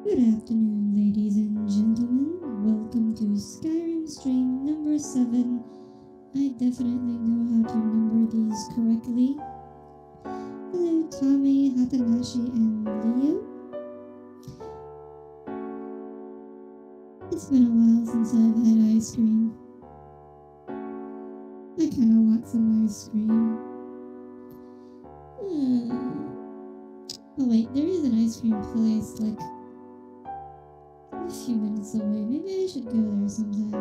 Good afternoon, ladies and gentlemen. Welcome to Skyrim stream number 7. I definitely know how to number these correctly. Hello, Tommy, Hatanashi, and Leo. It's been a while since I've had ice cream. I kinda want some ice cream. Oh wait, there is an ice cream place, like, a few minutes away. Maybe I should go there sometime.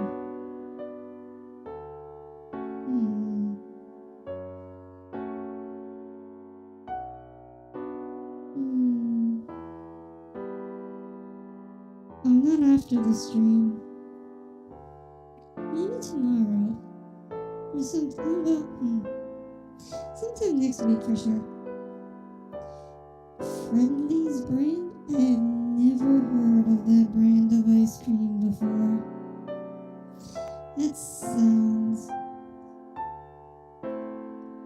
Oh, not after the stream. Maybe tomorrow. Or sometime next week for sure. Friendly's brand? I have never heard of that brand of ice cream before. That sounds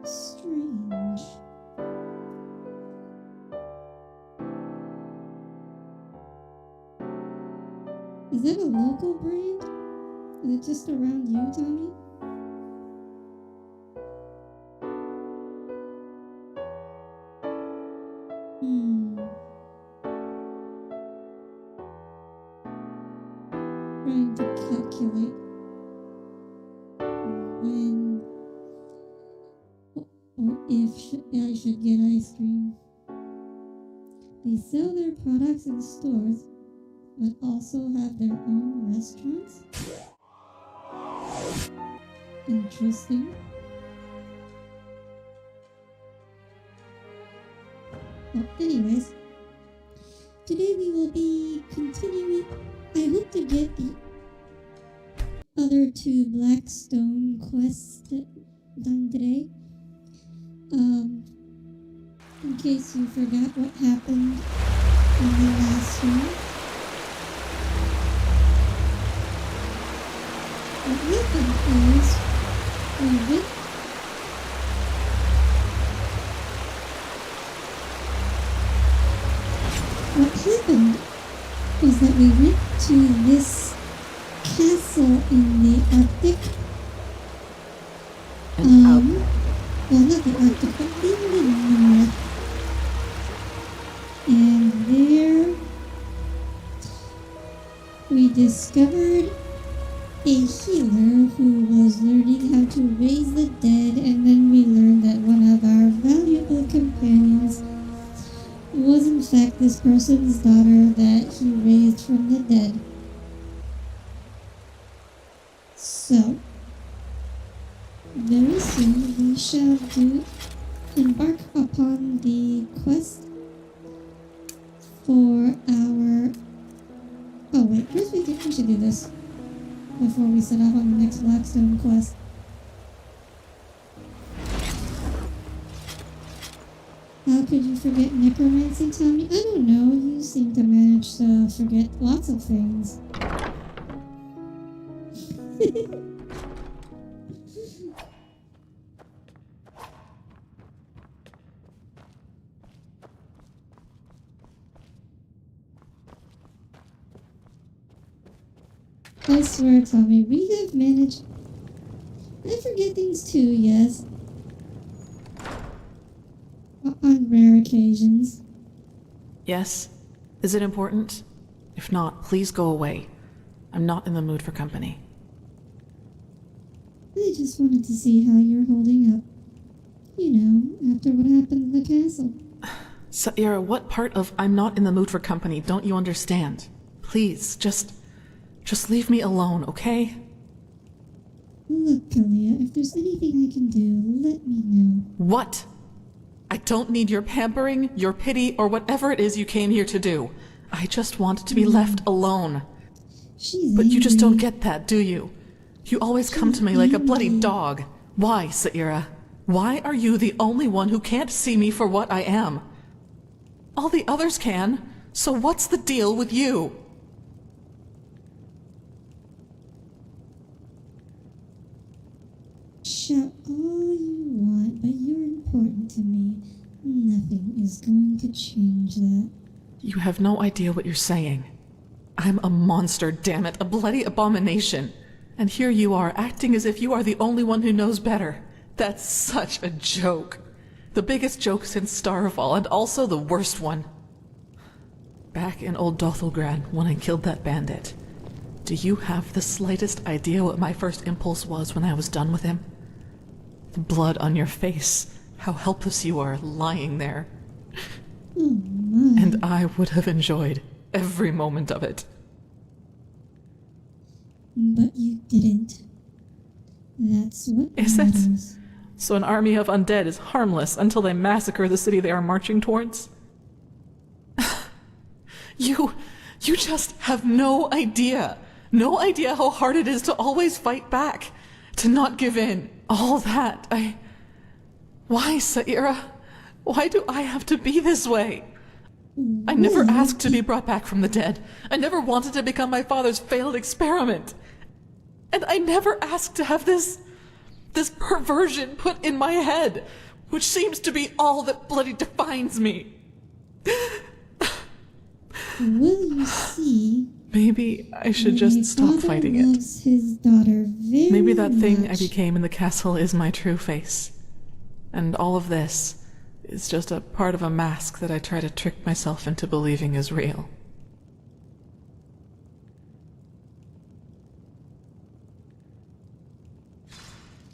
strange. Is that a local brand? Is it just around you, Tommy? Trying to calculate when or if I should get ice cream. They sell their products in stores, but also have their own restaurants. Interesting. Well, anyways, today we will be continuing. I hope to get the other 2 Blackstone quests done today. In case you forgot what happened in the last stream. What happened is that we went to this castle in the Arctic. Well, not the Arctic, but in the North. And there we discovered a healer who was learning how to raise the dead, and then we learned that one of our valuable companions was in fact this person's daughter that he raised from the dead. So, very soon we shall embark upon the quest for our... Oh wait, first we should do this before we set off on the next Blackstone quest. How could you forget necromancy, Tommy? I don't know. You seem to manage to forget lots of things. I swear, Tommy, we have managed... I forget things too, yes. On rare occasions. Yes? Is it important? If not, please go away. I'm not in the mood for company. I just wanted to see how you're holding up. You know, after what happened in the castle. Saira, what part of I'm not in the mood for company don't you understand? Please, just leave me alone, okay? Look, Kalia, if there's anything I can do, let me know. What? I don't need your pampering, your pity, or whatever it is you came here to do. I just want to be left alone. But you just don't get that, do you? You always come to me like a bloody dog. Why, Saira? Why are you the only one who can't see me for what I am? All the others can, so what's the deal with you? Shout all you want, but you're important to me. Nothing is going to change that. You have no idea what you're saying. I'm a monster, damn it, a bloody abomination. And here you are, acting as if you are the only one who knows better. That's such a joke. The biggest joke since Starfall, and also the worst one. Back in old Dothelgrad, when I killed that bandit, do you have the slightest idea what my first impulse was when I was done with him? The blood on your face, how helpless you are lying there. And I would have enjoyed every moment of it. But you didn't. That's what Is matters. it? So an army of undead is harmless until they massacre the city they are marching towards? You just have no idea. No idea how hard it is to always fight back. To not give in. All that. Why, Saira? Why do I have to be this way? I never asked to be brought back from the dead. I never wanted to become my father's failed experiment. And I never asked to have this perversion put in my head, which seems to be all that bloody defines me. Will you see? Maybe I should just stop fighting it. His daughter very Maybe that thing I much. became in the castle is my true face. And all of this is just a part of a mask that I try to trick myself into believing is real.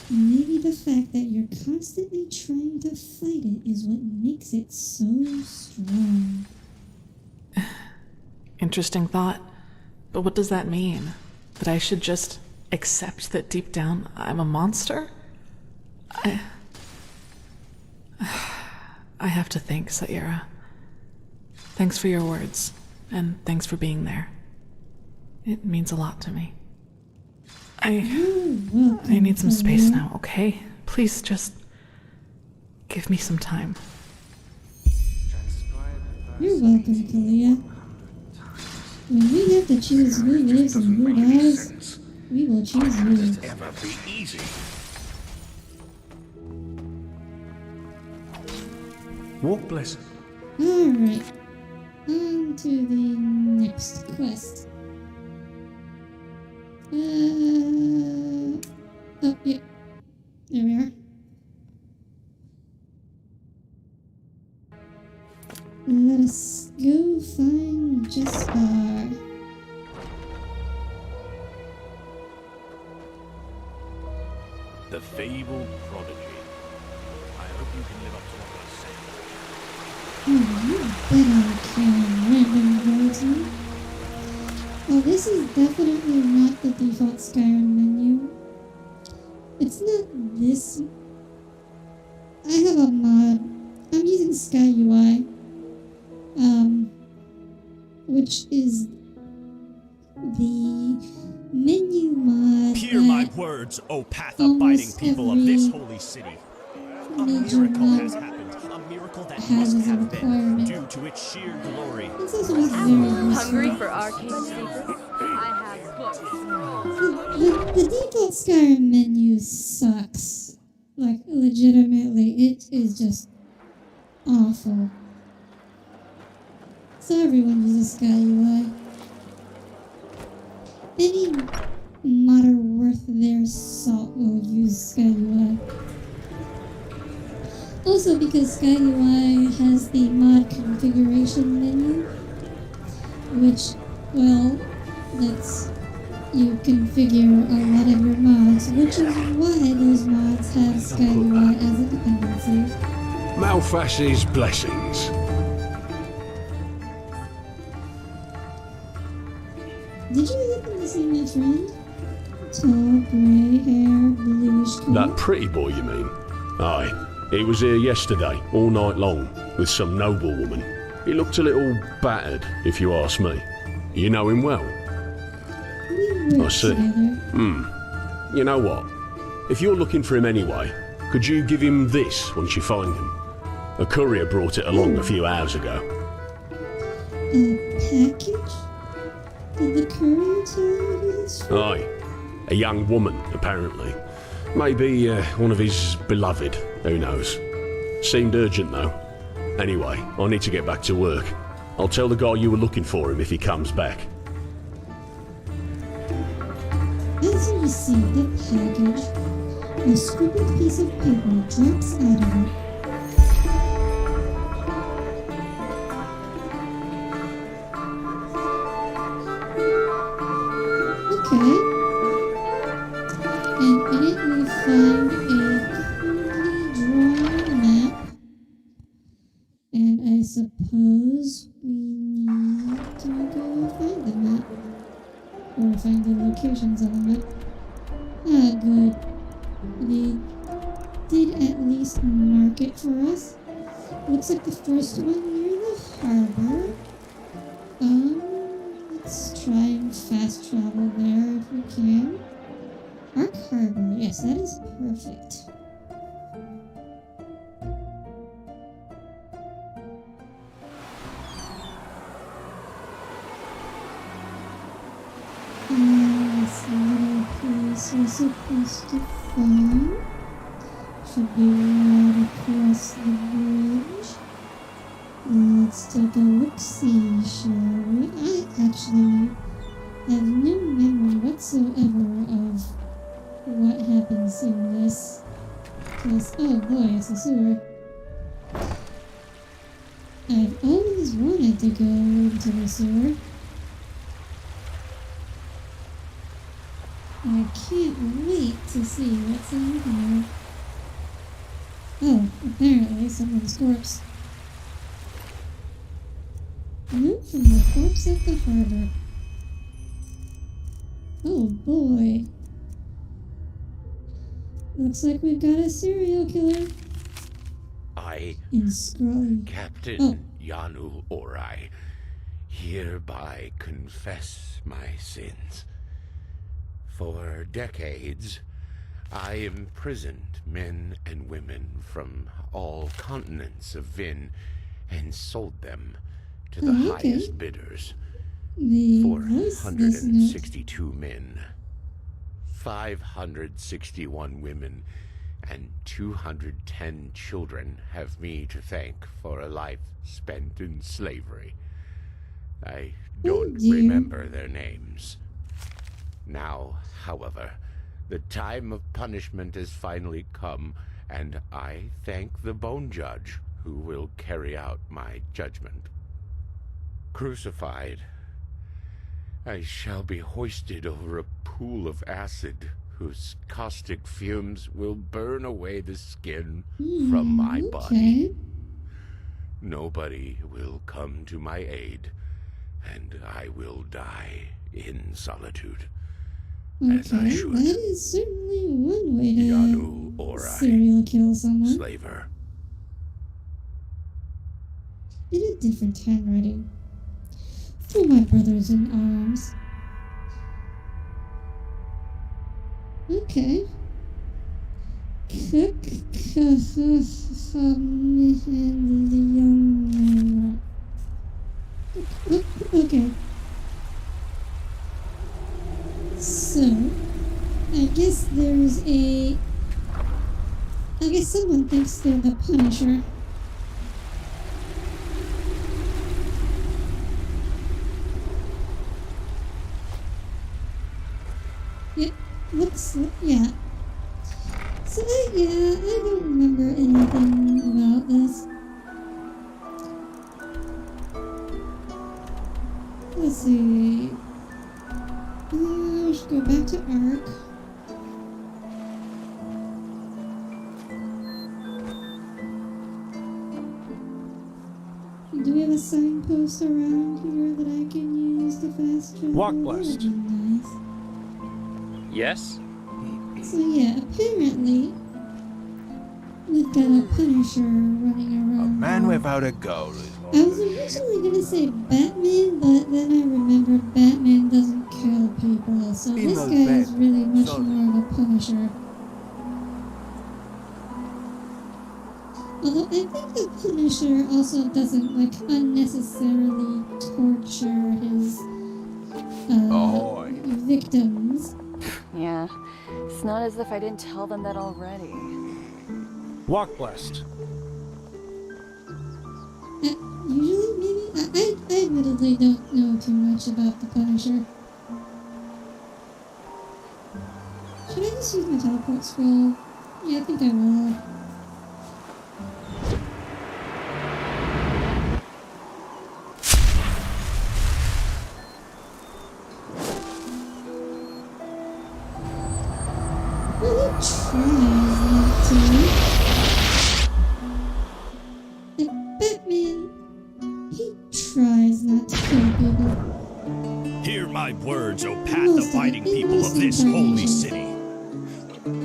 Maybe the fact that you're constantly trying to fight it is what makes it so strong. Interesting thought. But what does that mean? That I should just accept that deep down I'm a monster? I have to think, Saira. Thanks for your words, and thanks for being there. It means a lot to me. I need some space now, okay? Please just give me some time. You're welcome, Kalia. When we have to choose who lives and who dies, we will choose you. Ever be easy. Walk blessed. Alright. On to the next quest. Oh, yeah. There we are. Let us go find Jespar. The fabled prodigy. I hope you can live up to what I say. You bet I can, random guardsman. Oh, this is definitely not the default Skyrim menu. It's not this. I have a mod. I'm using Sky UI. Which is the menu mod. Hear my words, O path-abiding people of this holy city. A miracle has happened. A miracle that must have been due to its sheer glory. It's also not very useful. Hungry for arcane secrets? I have books. The default Skyrim menu sucks. Like, legitimately, it is just awful. So everyone uses Sky UI. Any modder worth their salt will use Sky UI. Also because Sky UI has the mod configuration menu, which, well, lets you configure a lot of your mods, which is why those mods have Sky UI as a dependency. Malfash's blessings. Did you happen to see my friend? Tall, grey hair, bluish coat. That pretty boy, you mean? Aye. He was here yesterday, all night long, with some noble woman. He looked a little battered, if you ask me. You know him well? We work I see. together. You know what? If you're looking for him anyway, could you give him this once you find him? A courier brought it along a few hours ago. A package? Did the courier tell you who it's from? Aye. A young woman, apparently. Maybe one of his beloved, who knows. Seemed urgent, though. Anyway, I need to get back to work. I'll tell the guy you were looking for him if he comes back. As you receive the package, a scribbled piece of paper drops out of it. Okay. And in it we find a crudely drawn map. And I suppose we need to go find the map. Or find the locations on the map. Ah, good. They did at least mark it for us. Looks like the first one near the harbor. Let's try and fast travel there if we can. Ark Harbor, yes, that is perfect. This little place we're supposed to find should be right across the bridge. Let's take a look-see, shall we? I actually have no memory whatsoever of what happens in this place. Oh boy, it's a sewer. I've always wanted to go into the sewer. I can't wait to see what's in here. Oh, apparently someone's corpse. Note from the corpse at the harbor. Oh boy. Looks like we've got a serial killer. I, In scrolling. Captain Yanu Orai, hereby confess my sins. For decades, I imprisoned men and women from all continents of Vin and sold them to the highest bidders. The voice does not. 462 men, 561 women, and 210 children have me to thank for a life spent in slavery. I don't remember their names. Now, however, the time of punishment has finally come, and I thank the Bone Judge who will carry out my judgment. Crucified, I shall be hoisted over a pool of acid whose caustic fumes will burn away the skin from my body. Nobody will come to my aid, and I will die in solitude. As I should. That is certainly one way to Yanu Orai, serial kill someone. slaver. In a different handwriting. For my brothers in arms. Okay. Okay. So, I guess there's a... I guess someone thinks they're the Punisher. Yeah, yeah. So, yeah, I don't remember anything about this. Let's see. Let's go back to Ark. Do we have a signpost around here that I can use to fast travel? Walk That blessed. would be nice. Yes? So yeah, apparently we've got a Punisher running around. A man without a goal is I was originally gonna say Batman, but then I remembered Batman doesn't kill people, so In this the guy is bed. really much Sorry. more of a Punisher. Although I think the Punisher also doesn't like unnecessarily torture his Ahoy. victims. Yeah, it's not as if I didn't tell them that already. Walk blessed. Usually, maybe I admittedly don't know too much about the Punisher. just use my teleport scroll? Yeah, I think I will. Well, he tries not to. Like Batman, he tries not to kill people. Hear my words, O path-abiding people of this holy city.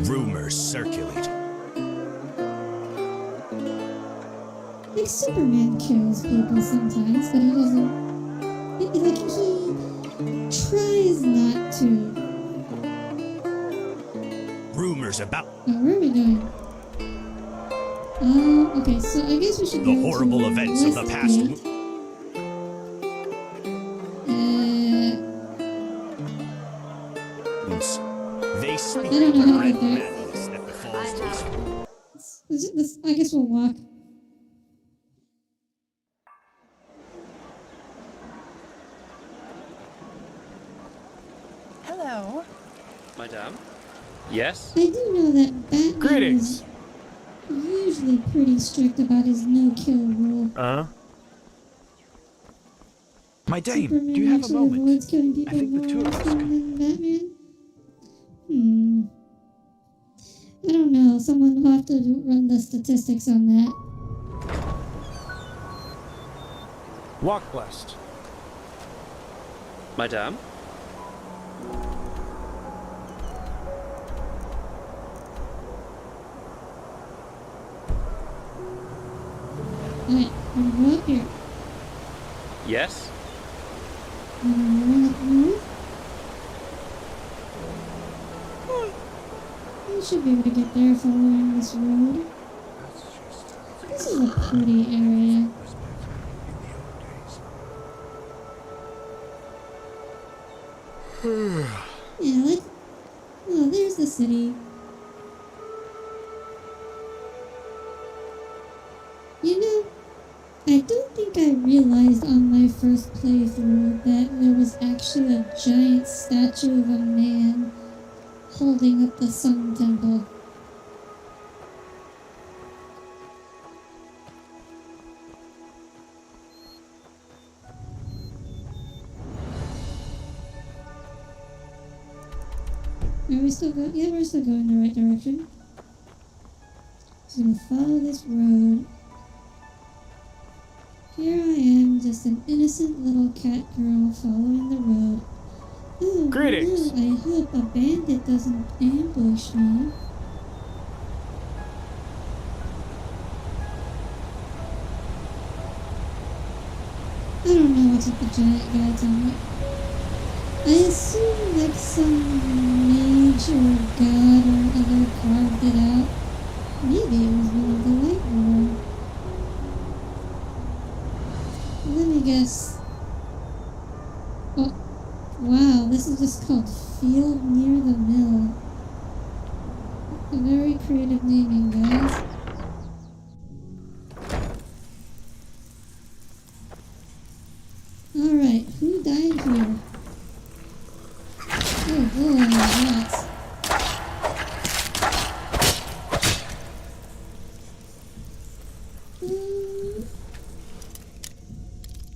Rumors circulate. Like Superman kills people sometimes, but he doesn't. He tries not to. Rumors about Oh, where are we going? Okay, so I guess we should the go horrible to events of the West past. Gate. They speak I don't of know the how to red get there. madness that befalls these. I guess we'll walk. Hello. Madame? Yes? I do know that Batman Greetings. is usually pretty strict about his no-kill rule. My dame, Superman do you have a actually moment? avoids killing people I think the two more of us often could... than Batman. I don't know. Someone will have to run the statistics on that. Walk blessed. Madame? Alright, I'm gonna go up here. Yes? I'm gonna run up north. I should be able to get there following this road. This is a pretty area. Yeah, let's... Oh, there's the city. You know, I don't think I realized on my first playthrough that there was actually a giant statue of a man holding up the Sun Temple. Are we still going? Yeah, we're still going the right direction. Just gonna follow this road. Here I am, just an innocent little cat girl following the road. Oh, Greetings. no, I hope a bandit doesn't ambush me. I don't know what's with the giant guides on it. I assume like some mage or god or other carved it out. Maybe it was one of the Light Lord. Let me guess. Oh, wow, this is just called Field Near the Mill. A very creative naming, guys. Alright, who died here? Oh boy, rats.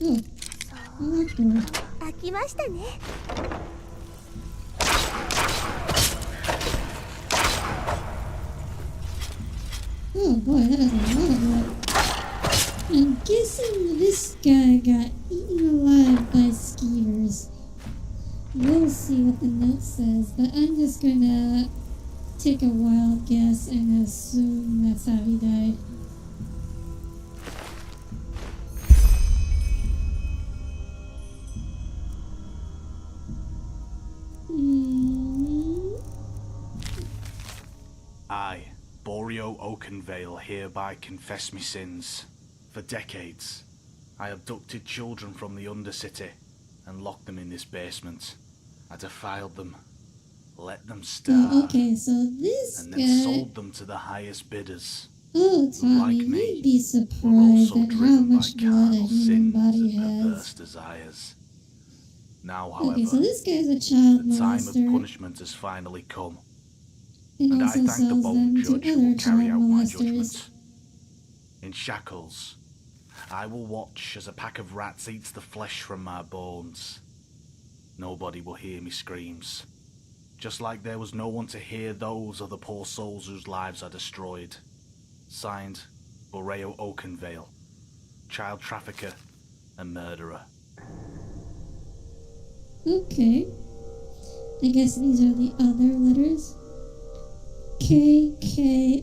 Oh, a locked door. 開きましたね。 Oh boy, that is a lot of blood. I'm guessing this guy got eaten alive by skeevers. We'll see what the note says, but I'm just gonna take a wild guess and assume that's how he died. I, Boreal Oakenvale, hereby confess me sins. For decades, I abducted children from the Undercity and locked them in this basement. I defiled them, let them starve, Oh, okay, so this and guy... then sold them to the highest bidders. Oh, Tommy, like me, you'd be Were surprised also at how driven by much blood a carnal human sins body and has. perverse desires. Now, however, Okay, so this guy's a child the time of molester. punishment has finally come. and and I also thank the sells bold them to judge who other will child carry out my molesters. judgment. In shackles, I will watch as a pack of rats eats the flesh from my bones. Nobody will hear me screams, just like there was no one to hear those of the poor souls whose lives are destroyed. Signed, Borreo Oakenvale, child trafficker and murderer. Okay. I guess these are the other letters. KKOC.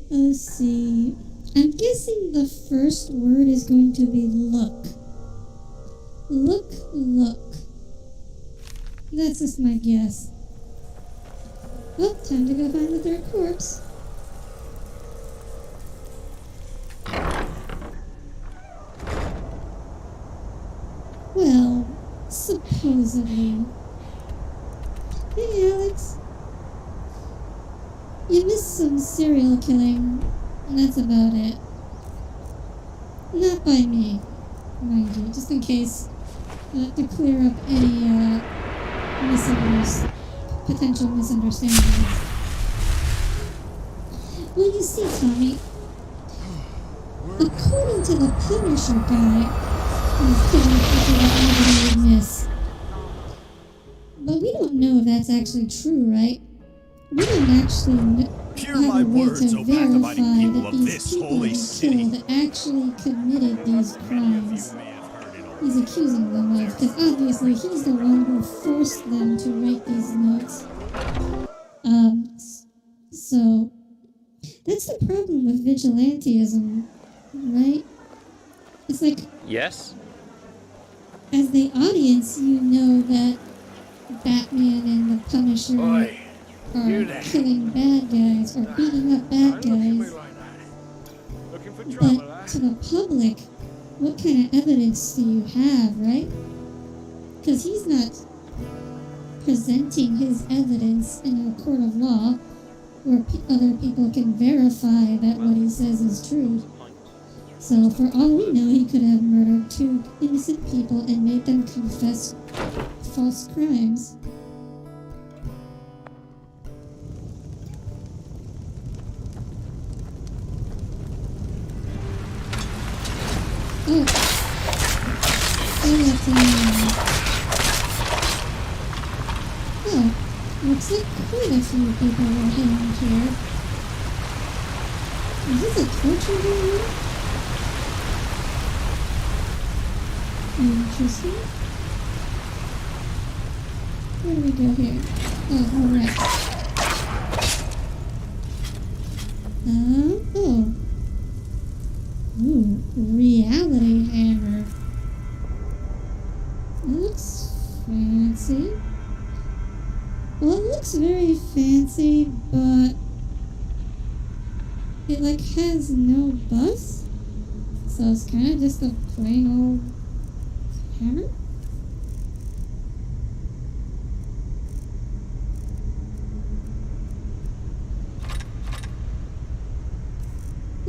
I'm guessing the first word is going to be look. Look. That's just my guess. Well, time to go find the third corpse. Well, supposedly. Hey, Alex. You missed some serial killing, and that's about it. Not by me, mind you, just in case, to clear up any, potential misunderstandings. Well, you see, Tommy, according to the Punisher guy, he's killing people that nobody would miss. But we don't know if that's actually true, right? We don't actually Hear have my a way words, to O path-abiding verify people that of these this people holy he city. killed actually committed these crimes he's accusing them of, because obviously he's the one who forced them to write these notes. So that's the problem with vigilantism, right? It's like, Yes? as the audience, you know that Batman and the Punisher are killing bad guys or beating up bad guys. But to the public, what kind of evidence do you have, right? Because he's not presenting his evidence in a court of law where other people can verify that what he says is true. So for all we know, he could have murdered 2 innocent people and made them confess false crimes. Oh, that's oh, looks like quite a few people were hanged here. Is this a torture room? Interesting. Where do we go here? Oh, alright. Oh. Ooh, reality hammer. That looks fancy. Well, it looks very fancy, but it like has no bus, so it's kind of just a plain old hammer.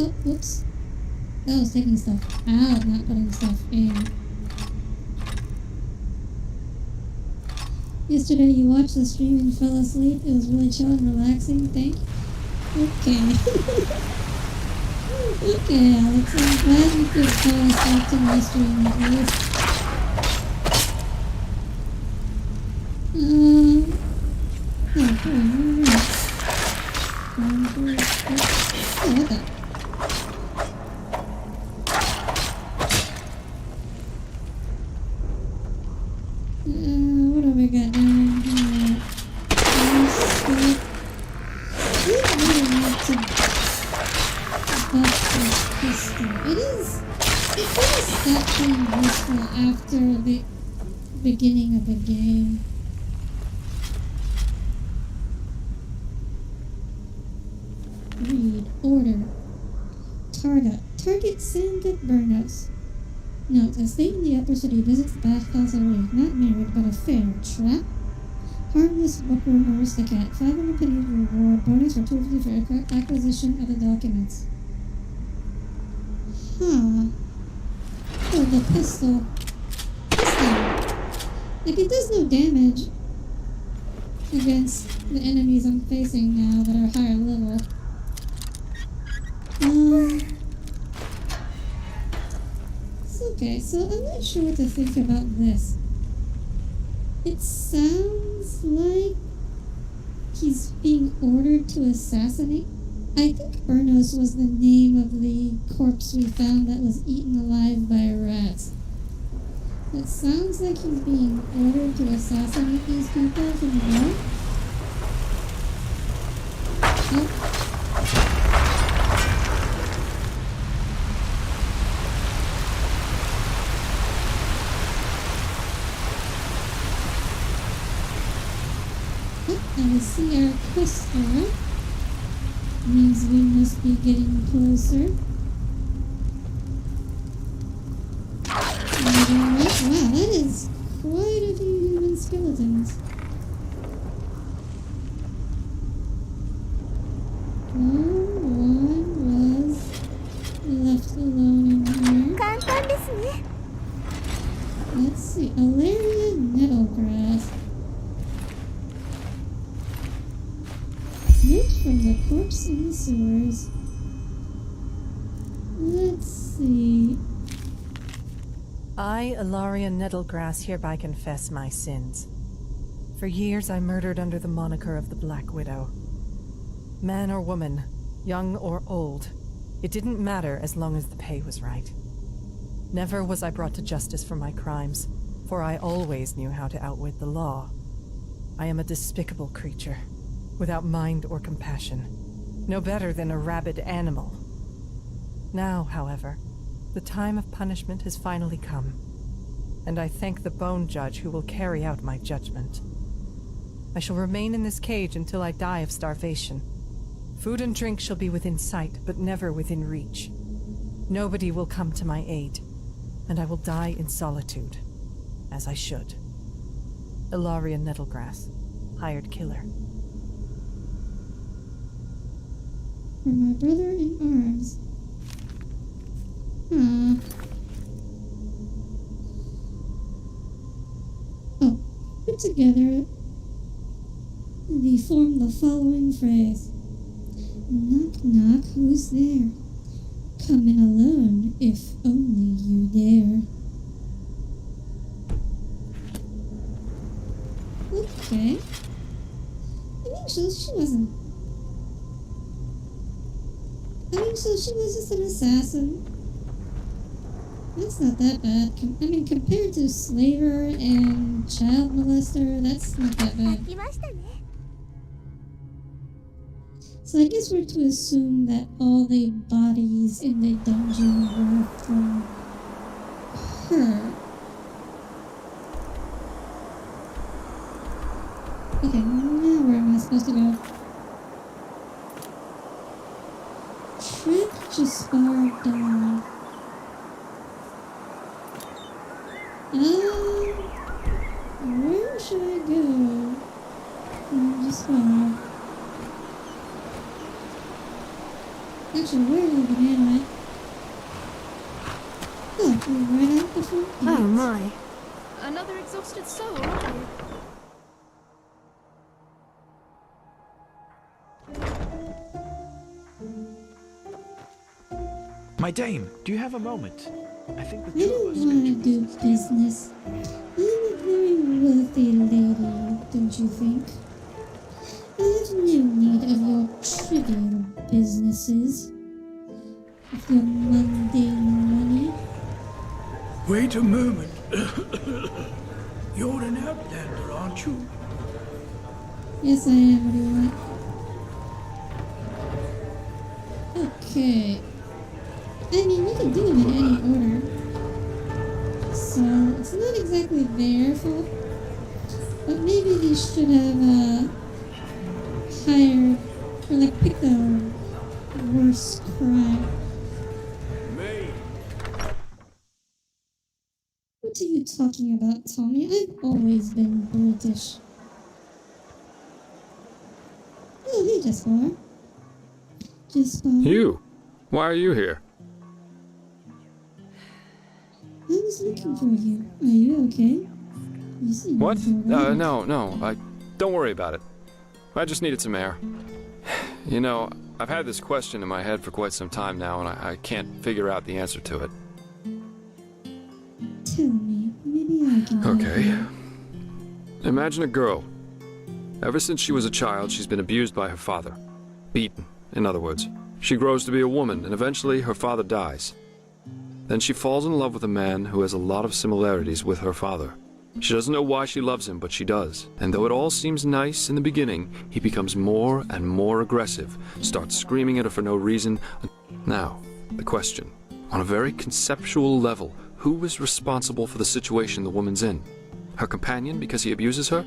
Oh, whoops. That was taking stuff out, not putting stuff in. Yesterday you watched the stream and fell asleep. It was really chill and relaxing. Thank you. Okay. Okay, Alex. I'm glad you could fall asleep to my stream at least. Oh, boy, oh, what the? What have we got down here? We really need to buff this pistol. It really stopped being useful after the beginning of the game. Read. Order. Target send at Burnos. Note, a state in the upper city visits the bathhouse every week. Not married, but a fair. Trap? Harmless bookworm aristocat. 500 pennies reward. Bonus for 250 for acquisition of the documents. Huh. Oh, the pistol. Like, it does no damage. against the enemies I'm facing now that are higher level. It's okay, so I'm not sure what to think about this. It sounds like he's being ordered to assassinate. I think Urnos was the name of the corpse we found that was eaten alive by rats. It sounds like he's being ordered to assassinate these people from above. Oh. And we see our quest star. Means we must be getting closer. Wow, that is quite a few human skeletons. One was left alone in here. Let's see, Alaria Nettlegrass. Root from the corpse in the sewers. Let's see. I, Ilaria Nettlegrass, hereby confess my sins. For years I murdered under the moniker of the Black Widow. Man or woman, young or old, it didn't matter as long as the pay was right. Never was I brought to justice for my crimes, for I always knew how to outwit the law. I am a despicable creature, without mind or compassion, no better than a rabid animal. Now, however, the time of punishment has finally come, and I thank the Bone Judge who will carry out my judgment. I shall remain in this cage until I die of starvation. Food and drink shall be within sight, but never within reach. Nobody will come to my aid, and I will die in solitude, as I should. Ilaria Nettlegrass, hired killer. For my brother in arms. Oh, put together they form the following phrase. Knock knock, who's there? Come in alone, if only you dare. Okay. She wasn't. So she was just an assassin. That's not that bad. Compared to slaver and child molester, that's not that bad. So I guess we're to assume that all the bodies in the dungeon were from her. Okay, now where am I supposed to go? Trip just far down. Where should I go? Just far. Actually, where even am I? Oh, we're right out the front gate. Oh my. Another exhausted soul, aren't you? My dame, do you have a moment? I think the I two of don't us want to could do business. I'm a very wealthy lady, don't you think? I have no need of your trivial businesses. Of your mundane money. Wait a moment. You're an outlander, aren't you? Yes, I am. What do you want? Okay. I mean, we can do them in any order. So, it's not exactly their fault. But maybe they should have, hired, or like picked the worst crime. What are you talking about, Tommy? I've always been British. Oh, hey, Jespar. You? Why are you here? I was looking for you. Are you okay? You seem What? alright. No. Don't worry about it. I just needed some air. You know, I've had this question in my head for quite some time now, and I can't figure out the answer to it. Tell me. Maybe I can help Okay. you. Imagine a girl. Ever since she was a child, she's been abused by her father. Beaten, in other words. She grows to be a woman, and eventually her father dies. Then she falls in love with a man who has a lot of similarities with her father. She doesn't know why she loves him, but she does. And though it all seems nice in the beginning, he becomes more and more aggressive, starts screaming at her for no reason. Now, the question. On a very conceptual level, who is responsible for the situation the woman's in? Her companion because he abuses her?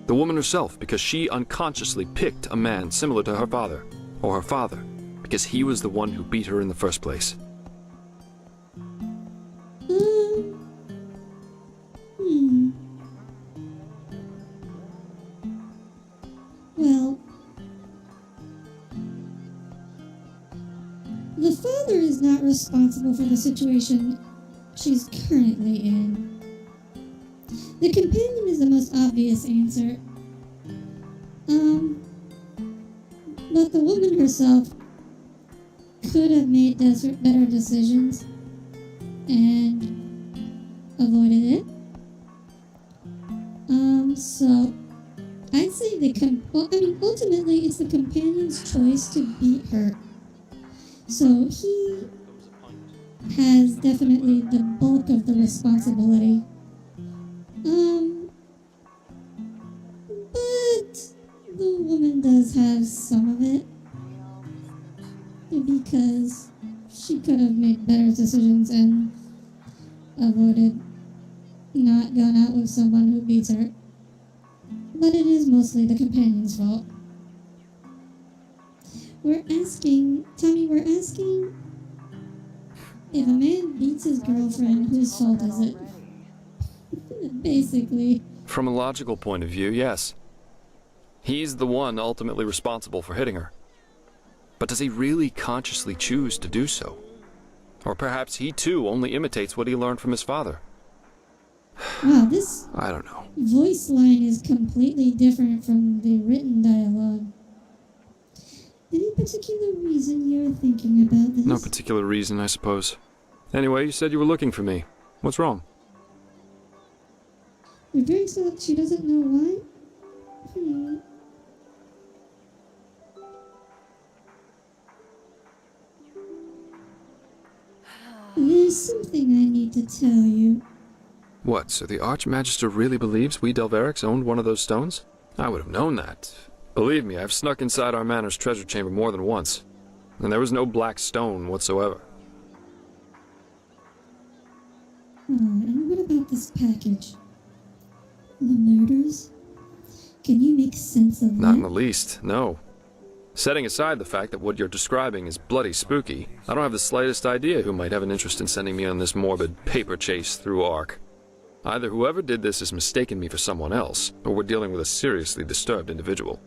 The woman herself because she unconsciously picked a man similar to her father? Or her father because he was the one who beat her in the first place? Well, the father is not responsible for the situation she's currently in. The companion is the most obvious answer. But the woman herself could have made better decisions and avoided it. So I'd say ultimately it's the companion's choice to beat her. So he has definitely the bulk of the responsibility. But the woman does have some of it because she could have made better decisions and avoided not going out with someone who beats her. But it is mostly the companion's fault. Tommy, we're asking if a man beats his girlfriend, whose fault is it? Basically. From a logical point of view, yes. He's the one ultimately responsible for hitting her. But does he really consciously choose to do so? Or perhaps he too only imitates what he learned from his father? Wow, this I don't know. voice line is completely different from the written dialogue. Any particular reason you're thinking about this? No particular reason, I suppose. Anyway, you said you were looking for me. What's wrong? Referring to that she doesn't know why? There's something I need to tell you. What, so the Archmagister really believes we Delverics owned one of those stones? I would have known that. Believe me, I've snuck inside our manor's treasure chamber more than once. And there was no black stone whatsoever. And what about this package? The murders? Can you make sense of that? Not in the least, no. Setting aside the fact that what you're describing is bloody spooky, I don't have the slightest idea who might have an interest in sending me on this morbid paper chase through Ark. Either whoever did this has mistaken me for someone else, or we're dealing with a seriously disturbed individual.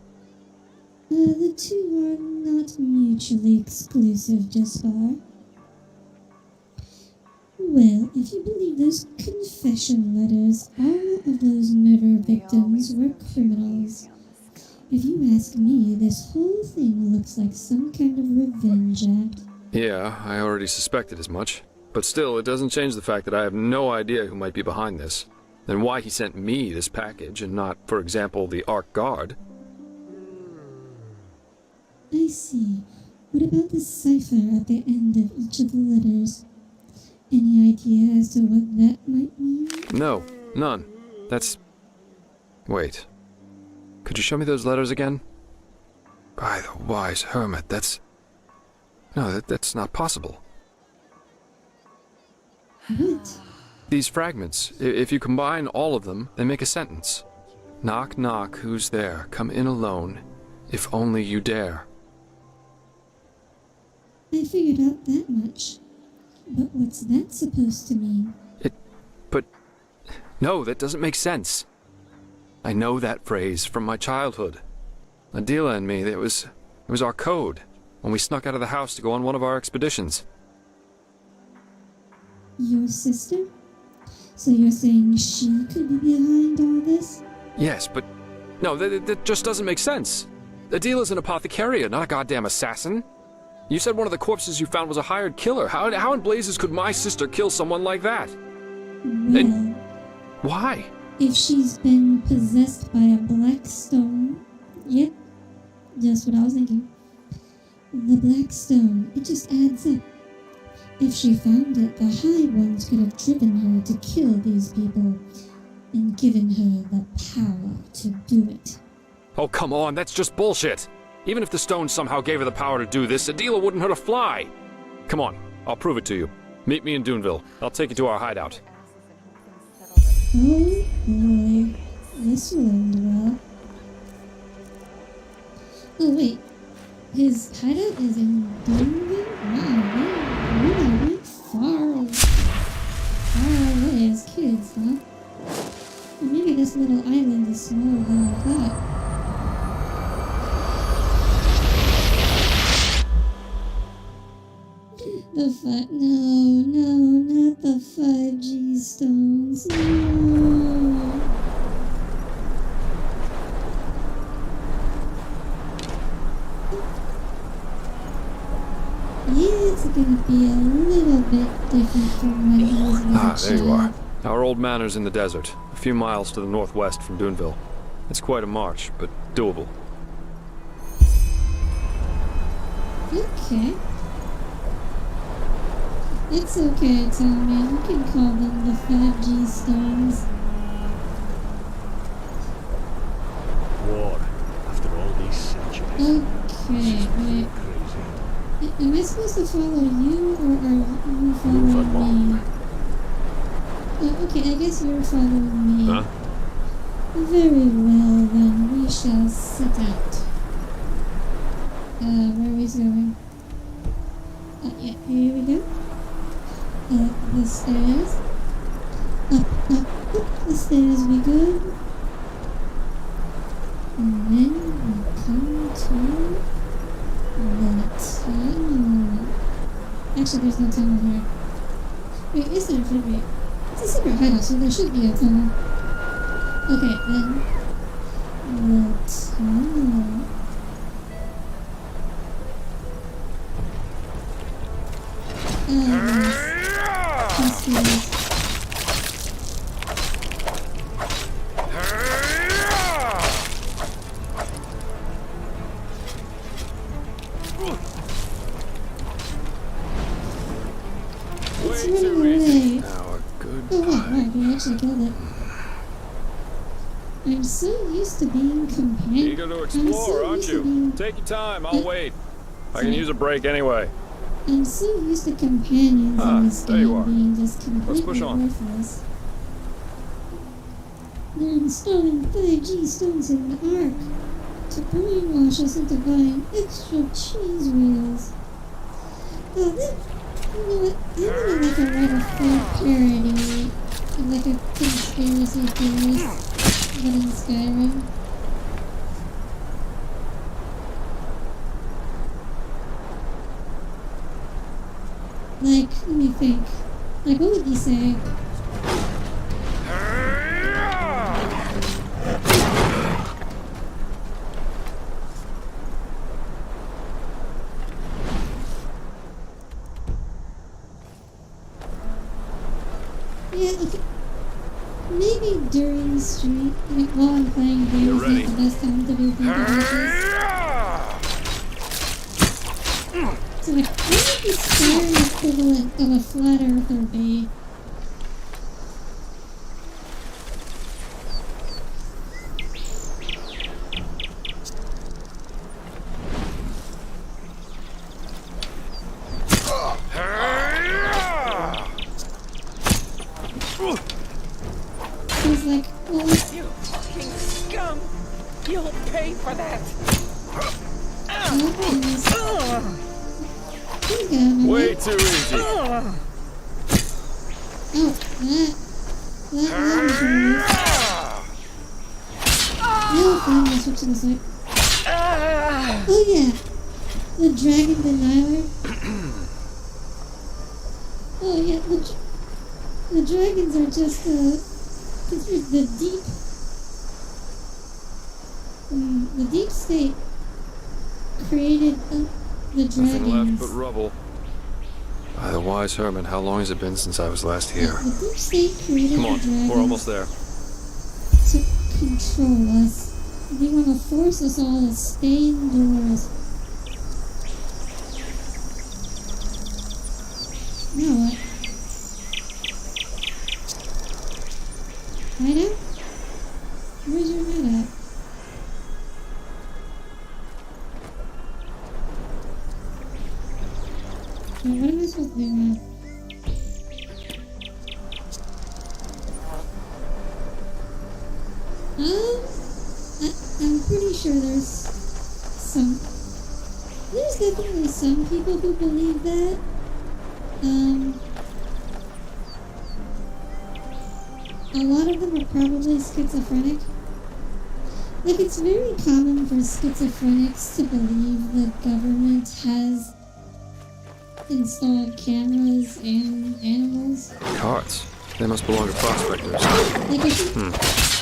The two are not mutually exclusive, just far. Well, if you believe those confession letters, all of those murder victims were criminals. If you ask me, this whole thing looks like some kind of revenge act. Yeah, I already suspected as much. But still, it doesn't change the fact that I have no idea who might be behind this, and why he sent me this package and not, for example, the Ark Guard. I see. What about the cipher at the end of each of the letters? Any idea as to what that might mean? No, none. That's... Wait. Could you show me those letters again? By the wise hermit, that's... No, that's not possible. What? These fragments, if you combine all of them, they make a sentence. Knock, knock, who's there? Come in alone, if only you dare. I figured out that much. But what's that supposed to mean? But... No, that doesn't make sense. I know that phrase from my childhood. Adela and me, it was our code, when we snuck out of the house to go on one of our expeditions. Your sister? So you're saying she could be behind all this? Yes, but No, that just doesn't make sense. Adila's an apothecarian, not a goddamn assassin. You said one of the corpses you found was a hired killer. How in blazes could my sister kill someone like that? Well, why? If she's been possessed by a black stone... Yep, just what I was thinking. The black stone, it just adds up. If she found it, the High Ones could have driven her to kill these people and given her the power to do it. Oh, come on, that's just bullshit. Even if the stone somehow gave her the power to do this, Adila wouldn't hurt a fly. Come on, I'll prove it to you. Meet me in Duneville. I'll take you to our hideout. Oh boy, this will end well. Oh wait, his hideout is in Duneville? Wow, we went far away as kids, huh? Well, maybe this little island is smaller than I thought. No, not the 5G stones. No. Yeah, it's gonna be a little bit different from when he was a little child. There you are. Our old manor's in the desert, a few miles to the northwest from Duneville. It's quite a march, but doable. Okay. It's okay, Tommy. You can call them the 5G stones. War, after all these centuries. Okay, wait. Am I supposed to follow you, or are you following me? Oh, okay, I guess you're following me. Huh? Very well, then. We shall sit out. Where are we going? Yeah, here we go. The stairs. Up the stairs we go. And then we come to the tunnel. Actually, there's no tunnel here. Wait, is there? Wait. It's a secret hideout, so there should be a tunnel. Okay, then. The tunnel. Let's do this. It's running away. Now a good Oh wow, we actually killed it. I'm so used to being companion. Eager to explore, aren't you? Take your time, I'll wait. I can use a break anyway. I'm so used to companions in this game being just completely worthless. They're installing 5G stones in the Ark to brainwash us into buying extra cheese wheels. Oh, that, you know what? I'm gonna write a full parody of like a conspiracy theorist, but in Skyrim. Like, let me think. Like, what would you say? Yeah, okay. Maybe during stream, like while I'm playing games, not the best time to be thinking so like, what would the Skyrim equivalent of a flat earther be? He's like, well, you fucking scum! You'll pay for that! Way too easy. Oh, that was nice. No, fine, I'll switch to this way. Oh yeah, the dragon denier. Oh yeah, the dragons are just the deep the deep state created the Nothing left dragons. but rubble. By the wise Herman, how long has it been since I was last here? The deep state created Come on, the dragons we're almost there. to control us. They want to force us all to stay indoors. Now what? Right now? Where's your head at? Now, what am I supposed to do now? I'm pretty sure there's definitely some people who believe that. A lot of them are probably schizophrenic. Like, it's very common for schizophrenics to believe the government has installed cameras and animals. Carts. They must belong to prospectors. Like,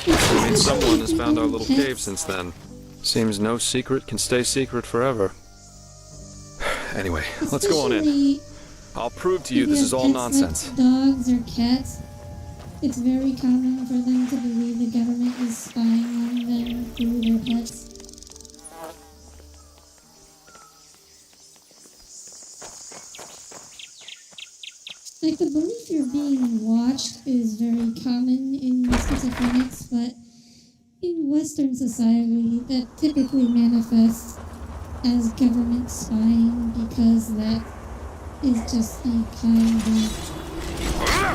I mean, someone has found our little cave since then. Seems no secret can stay secret forever. Anyway, let's go on in. I'll prove to you this is all nonsense. Like dogs or cats, it's very common for them to believe the government is spying on them through their pets. Like, the belief you're being watched is very common in schizophrenics, but in Western society, that typically manifests as government spying because that is just the kind of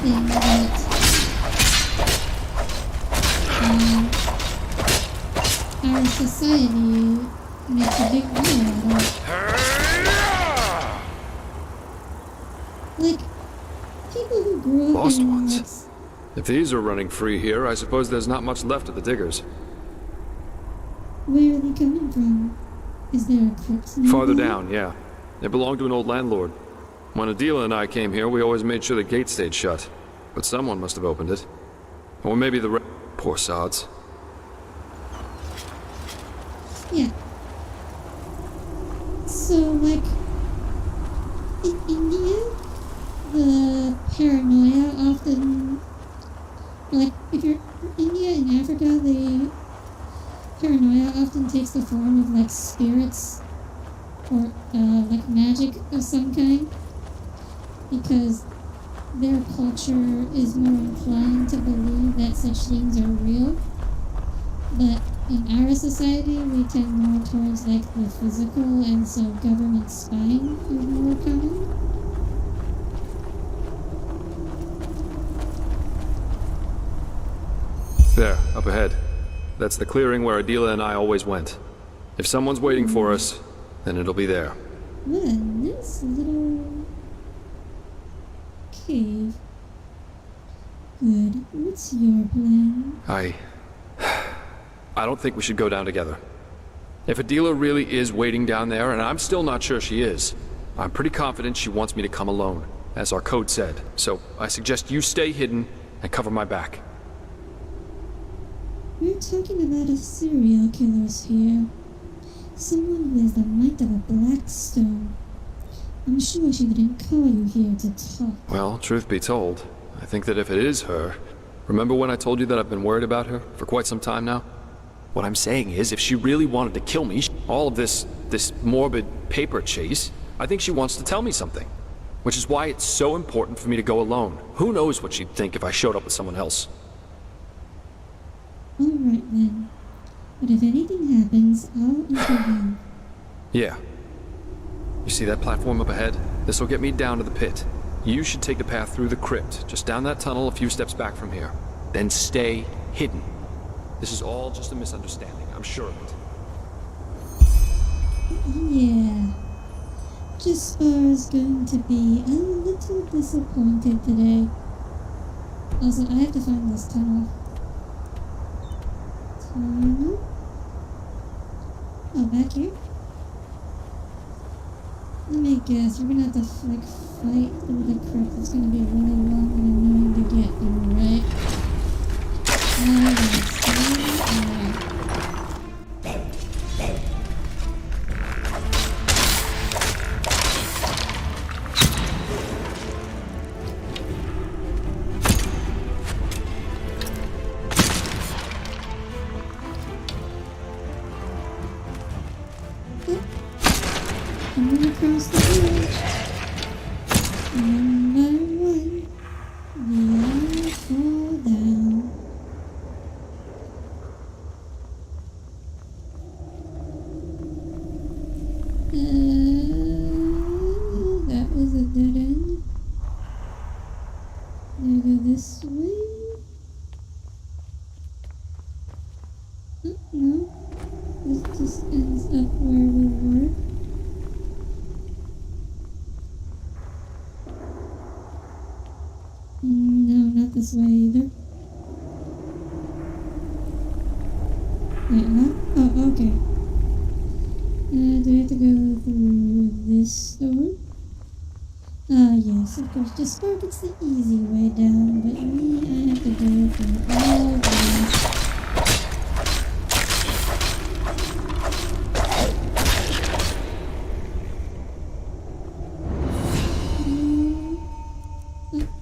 thing that our society makes a big deal out of. Like, people who grew up Lost in ones. If these are running free here, I suppose there's not much left of the diggers. Where are they coming from? Is there a crypt nearby? Farther down, yeah. They belong to an old landlord. When Adela and I came here, we always made sure the gate stayed shut. But someone must have opened it. Or maybe the poor sods. Yeah. So, like, in India, the paranoia often, like, if you're India and Africa, the paranoia often takes the form of, like, spirits or, like, magic of some kind, because their culture is more inclined to believe that such things are real. But in our society, we tend more towards, like, the physical, and so government spying is more common. There, up ahead. That's the clearing where Adela and I always went. If someone's waiting for us, then it'll be there. What a nice little cave. Good. What's your plan? I don't think we should go down together. If Adela really is waiting down there, and I'm still not sure she is, I'm pretty confident she wants me to come alone, as our code said. So I suggest you stay hidden and cover my back. We're talking about a serial killers here. Someone who has the might of a black stone. I'm sure she didn't call you here to talk. Well, truth be told, I think that if it is her... Remember when I told you that I've been worried about her for quite some time now? What I'm saying is, if she really wanted to kill me, all of this morbid paper chase, I think she wants to tell me something. Which is why it's so important for me to go alone. Who knows what she'd think if I showed up with someone else. Alright then. But if anything happens, I'll intervene. Yeah. You see that platform up ahead? This'll get me down to the pit. You should take the path through the crypt, just down that tunnel a few steps back from here. Then stay hidden. This is all just a misunderstanding, I'm sure of it. Yeah. Jaspar's going to be a little disappointed today. Also, I have to find this tunnel. Tunnel? Oh, back here? Let me guess, we're gonna have to, like, fight through the crypt. It's gonna be really long and annoying to get through, right? across the bridge. One by one, we all fall down. That was a dead end. I go this way. Oh, no. This just ends up where we were. No, not this way either. Wait, huh? Oh, okay. Do we have to go through this door? Ah, yes, of course. Just Spark, it's the easy way down, but me, I have to go through all this.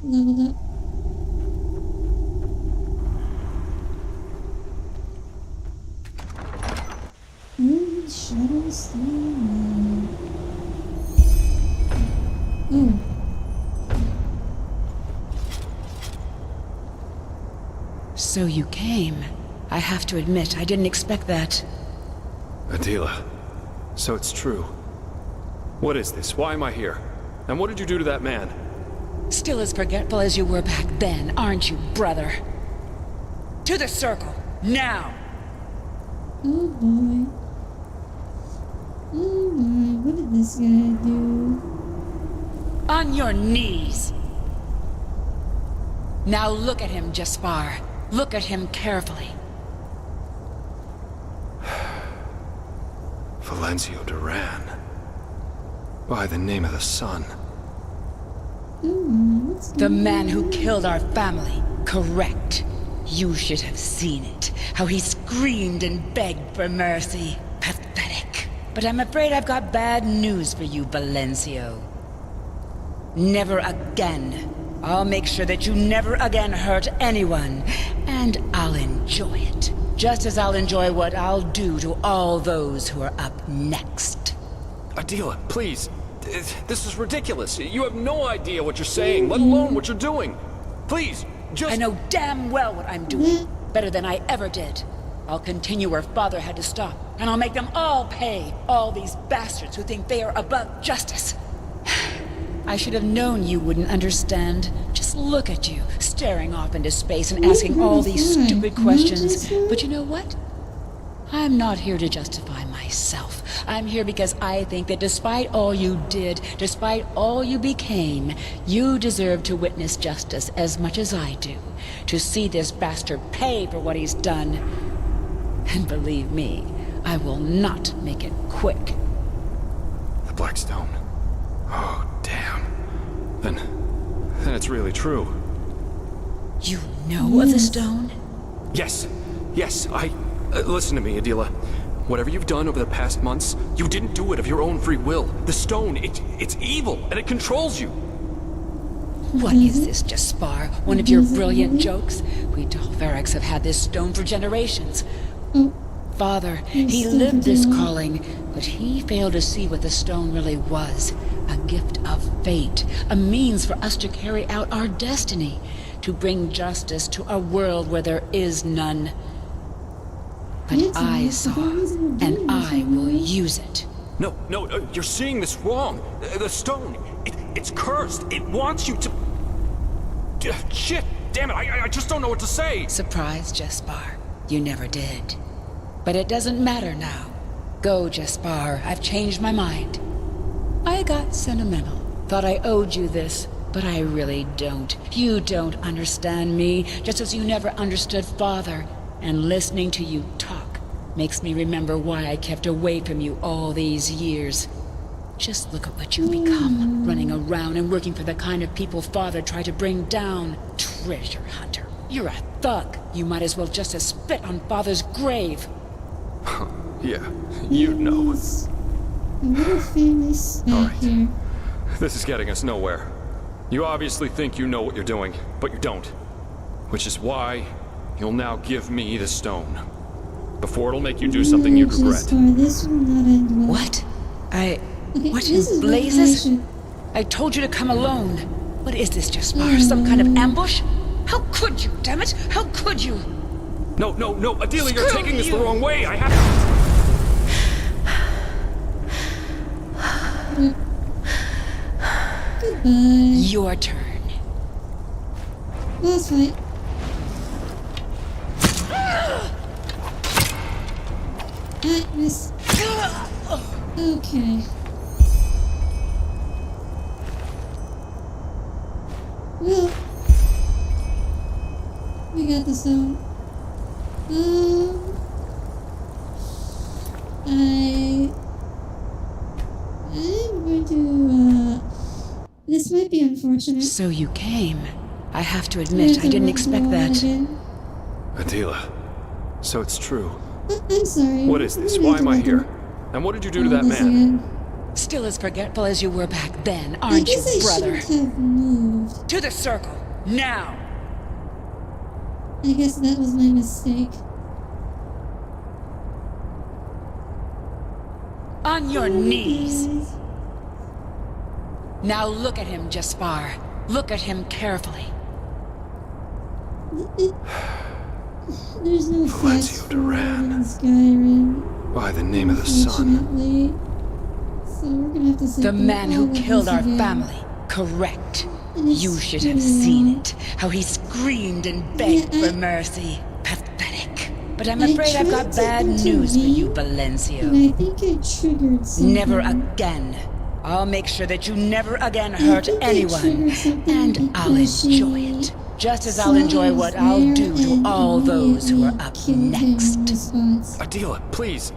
Leveled up. Ooh, shadow steam. Oh. So you came. I have to admit, I didn't expect that. Adela, so it's true. What is this? Why am I here? And what did you do to that man? Still as forgetful as you were back then, aren't you, brother? To the circle, now! Oh boy. Oh my, what did this guy do? On your knees! Now look at him, Jaspar. Look at him carefully. Valencio Duran. By the name of the sun. The man who killed our family. Correct. You should have seen it. How he screamed and begged for mercy. Pathetic. But I'm afraid I've got bad news for you, Valencio. Never again. I'll make sure that you never again hurt anyone. And I'll enjoy it. Just as I'll enjoy what I'll do to all those who are up next. Adela, please. This is ridiculous. You have no idea what you're saying, let alone what you're doing. Please, just... I know damn well what I'm doing. Better than I ever did. I'll continue where Father had to stop. And I'll make them all pay. All these bastards who think they are above justice. I should have known you wouldn't understand. Just look at you, staring off into space and asking all these stupid questions. But you know what? I'm not here to justify myself. I'm here because I think that despite all you did, despite all you became, you deserve to witness justice as much as I do. To see this bastard pay for what he's done. And believe me, I will not make it quick. The Black Stone. Oh, damn. Then it's really true. You know of the stone? Yes. Yes, listen to me, Adela. Whatever you've done over the past months, you didn't do it of your own free will. The stone, it's evil, and it controls you. What is this, Jaspar? One of your brilliant jokes? We Dolpharics have had this stone for generations. Father, he lived this calling, but he failed to see what the stone really was. A gift of fate, a means for us to carry out our destiny, to bring justice to a world where there is none. But I saw, and I will use it. No, you're seeing this wrong. The stone, it's cursed. It wants you to... Shit, damn it, I just don't know what to say. Surprise, Jaspar. You never did. But it doesn't matter now. Go, Jaspar. I've changed my mind. I got sentimental. Thought I owed you this, but I really don't. You don't understand me, just as you never understood Father. And listening to you talk makes me remember why I kept away from you all these years. Just look at what you've become, running around and working for the kind of people Father tried to bring down. Treasure hunter. You're a thug. You might as well just as spit on Father's grave. Yeah, you know. A little family spat here. This is getting us nowhere. You obviously think you know what you're doing, but you don't. Which is why you'll now give me the stone. Before it'll make you do something you'd regret. This will not end well. What? Okay, What this in is blazes? what I told you to come alone. What is this, Jaspar? Some kind of ambush? How could you, damn it? How could you? No, Adelia, you're Screw taking this the you. wrong way. I have. Goodbye. Your turn. Boss fight. I miss. Okay. Well, we got the stone. I'm going to, this might be unfortunate. So you came. I have to admit, I didn't expect that. Adela, so it's true. I'm sorry. What is this? Why am I here? And what did you do to that man? Again. Still as forgetful as you were back then, I aren't guess you, I brother? shouldn't have moved. To the circle, now! I guess that was my mistake. On your knees. Now look at him, Jaspar. Look at him carefully. There's no fast forward in Skyrim. By the name of the sun. Unfortunately. So we're gonna have to sit The through man who all of killed this our again. family. Correct. And it's You should too have seen long. it. How he screamed and begged Yeah, for mercy. Pathetic. But I'm I afraid I've got tried to bad news for you, Valencio. And I think I triggered something. Never again. I'll make sure that you never again I hurt think I anyone. triggered something And I'll because enjoy she it. Just as saw I'll enjoy I what was I'll there do to and all those who are up immediately killed him next. in response. Adela, please.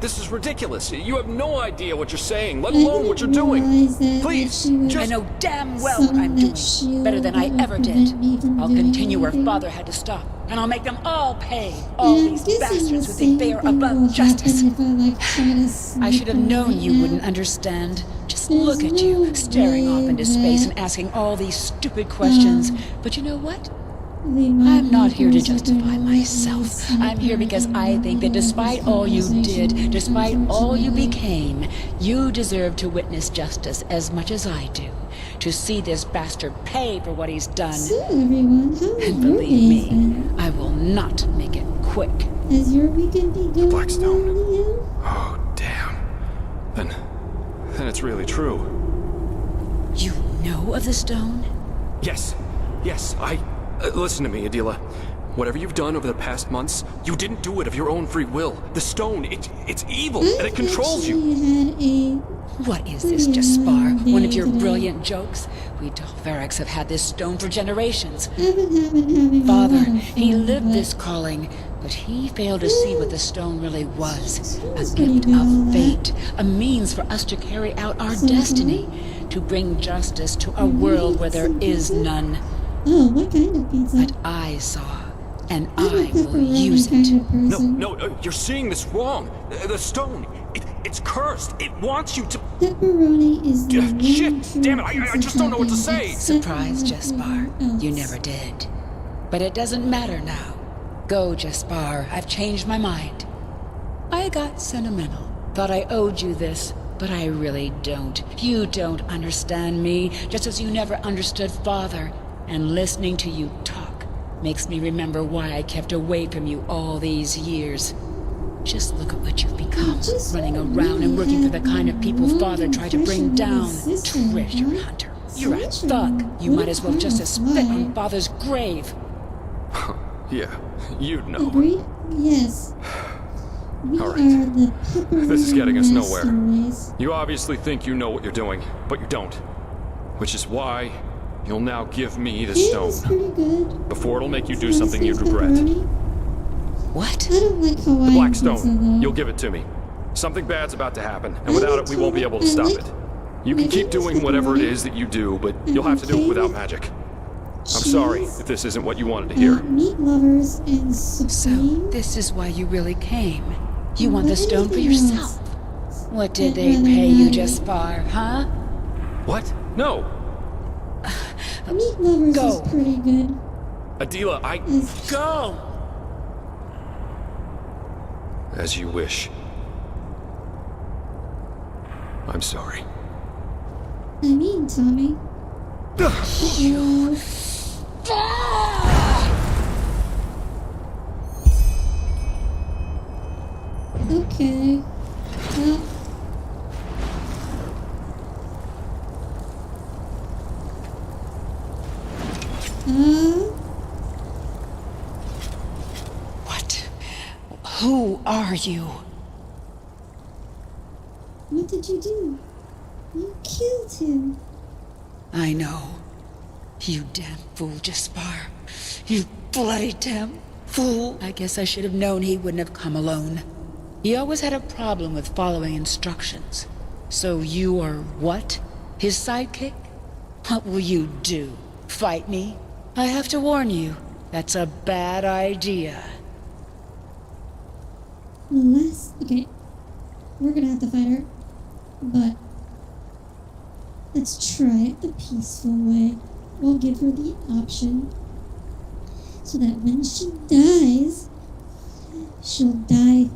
This is ridiculous. You have no idea what you're saying, let I alone what you're didn't doing. realize that Please, she was I know damn well what I'm something doing. that shielded Better than I that ever would did. prevent me from I'll doing continue where anything. Father had to stop. And I'll make them all pay. All And I'm these guessing bastards the who same think they are thing will above justice. happen if I like try to I sneak should have known away you now. wouldn't understand. Just There's look at no you, staring off way into space that, and asking all these stupid questions. But you know what? I'm I'm not here to justify myself. I'm here because I think that despite all you did, despite all you became, you deserve to witness justice as much as I do. To see this bastard pay for what he's done. So everyone, how has And your believe day me, been? I will not make it quick. Has your weekend been going Blackstone. well, Leo? Oh, damn. Then it's really true. You know of the stone? Yes, I... listen to me, Adela. Whatever you've done over the past months, you didn't do it of your own free will. The stone, it's evil, and it controls you. Had a What is this, Jaspar? One of your brilliant jokes? We Dolverics have had this stone for generations. I've been having a Father, lot of he fun, lived but this calling, but he failed to see what the stone really was. A was pretty gift good, all of that. fate, a means for us to carry out our So, destiny, to bring justice to a world where there is none. Oh, what kind of pizza? But I saw, and I'm a I will pepperoni use kind it. of person. No, you're seeing this wrong. The stone, it's cursed. It wants you to... Pepperoni is the one Shit, true damn it, I pizza just don't know what to topping, say. except Surprise, for Jaspar. everything else. You never did. But it doesn't matter now. Go, Jaspar. I've changed my mind. I got sentimental. Thought I owed you this, but I really don't. You don't understand me, just as you never understood Father. And listening to you talk makes me remember why I kept away from you all these years. Just look at what you've become, running around and working for the kind of people Father tried to bring down. Treasure hunter. You're a thug. You might as well just have spit on Father's grave. Yeah, you'd know. Agree? Yes. We All right. are the pepperoni This is getting us nowhere. master race. You obviously think you know what you're doing, but you don't. Which is why you'll now give me the It is stone. pretty good. Before it'll make you do It's something you'd nice regret. pepperoni. What? I don't like The Hawaiian black pizza, stone. though. You'll give it to me. Something bad's about to happen, and I without like it, we won't be able to I stop like- it. You can I keep like doing whatever it pepperoni. is that you do, but I'm you'll have to do it okay without with magic. I'm sorry cheese, if this isn't what you wanted to hear. meat lovers and So, supreme. this is why you really came. You want the But stone for anything yourself. else? What did I'd they rather pay you, not. Jaspar, huh? What? No! Meat lovers Go. is pretty good. Adela, As Go! As you wish. I'm sorry. I mean, Tommy. Uh-oh. Okay. Well. What? Who are you? What did you do? You killed him. I know. You damn fool, Jaspar. You bloody damn fool. I guess I should have known he wouldn't have come alone. He always had a problem with following instructions. So you are what? His sidekick? What will you do? Fight me? I have to warn you, that's a bad idea. Okay. We're gonna have to fight her. But let's try it the peaceful way. We'll give her the option so that when she dies, she'll die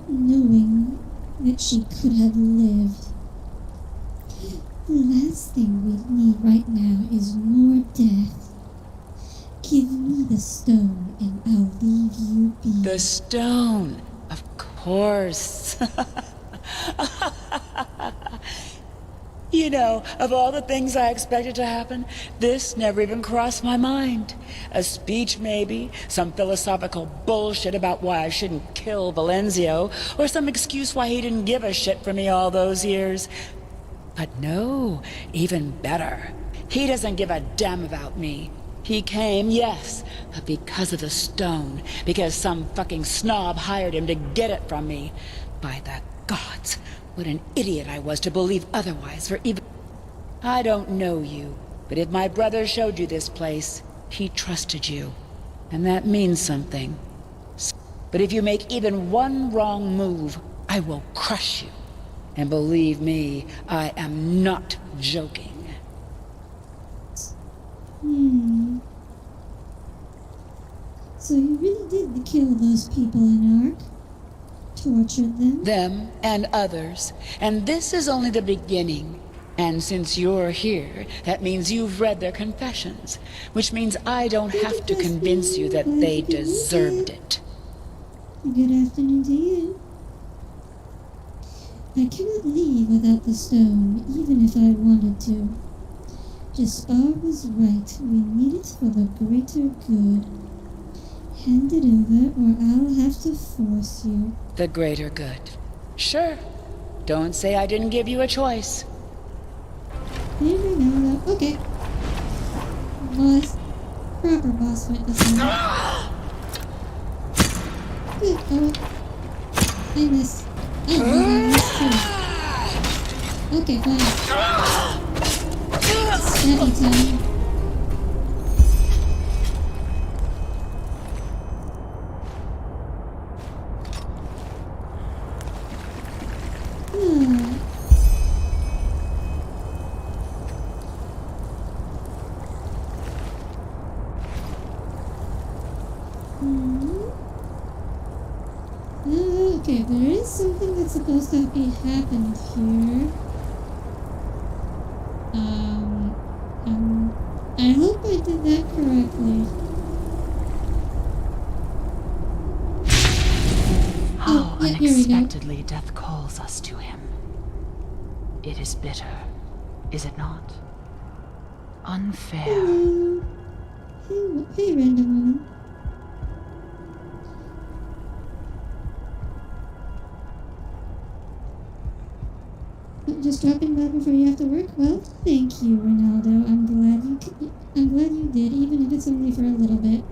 knowing that she could have lived. The last thing we need right now is more death. Give me the stone and I'll leave you be. The stone, of course. You know, of all the things I expected to happen, this never even crossed my mind. A speech, maybe, some philosophical bullshit about why I shouldn't kill Valenzio, or some excuse why he didn't give a shit for me all those years. But no, even better. He doesn't give a damn about me. He came, yes, but because of the stone, because some fucking snob hired him to get it from me. By the gods, what an idiot I was to believe otherwise, for even... I don't know you, but if my brother showed you this place, he trusted you. And that means something. But if you make even one wrong move, I will crush you. And believe me, I am not joking. So you really did kill those people in Ark? Tortured them? Them and others. And this is only the beginning. And since you're here, that means you've read their confessions. Which means I don't have to convince you that they deserved it. Good afternoon to you. I cannot leave without the stone, even if I wanted to. Jaspar was right. We need it for the greater good. Hand it over, or I'll have to force you. The greater good. Sure. Don't say I didn't give you a choice. Hey, Ronaldo. Okay. Boss. Proper boss fight this time. Good. Oh. I missed. Oh, I missed too. Okay, fine. Stabby time. Okay, there is something that's supposed to be happened here. I hope I did that correctly. How yeah, here we go. unexpectedly death calls us to him. It is bitter, is it not? Unfair. Hello. Hey, random woman. Just dropping by before you have to work? Well, thank you, Ronaldo. I'm glad you did, even if it's only for a little bit.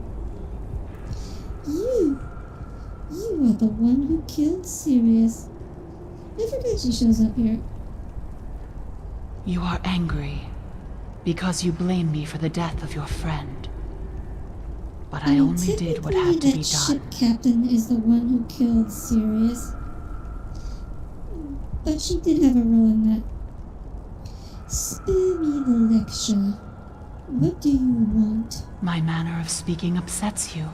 You are the one who killed Sirius. I forgot she shows up here. You are angry because you blame me for the death of your friend. But I only did what had to be done. That ship captain is the one who killed Sirius. But she did have a role in that. Spare me the lecture. What do you want? My manner of speaking upsets you.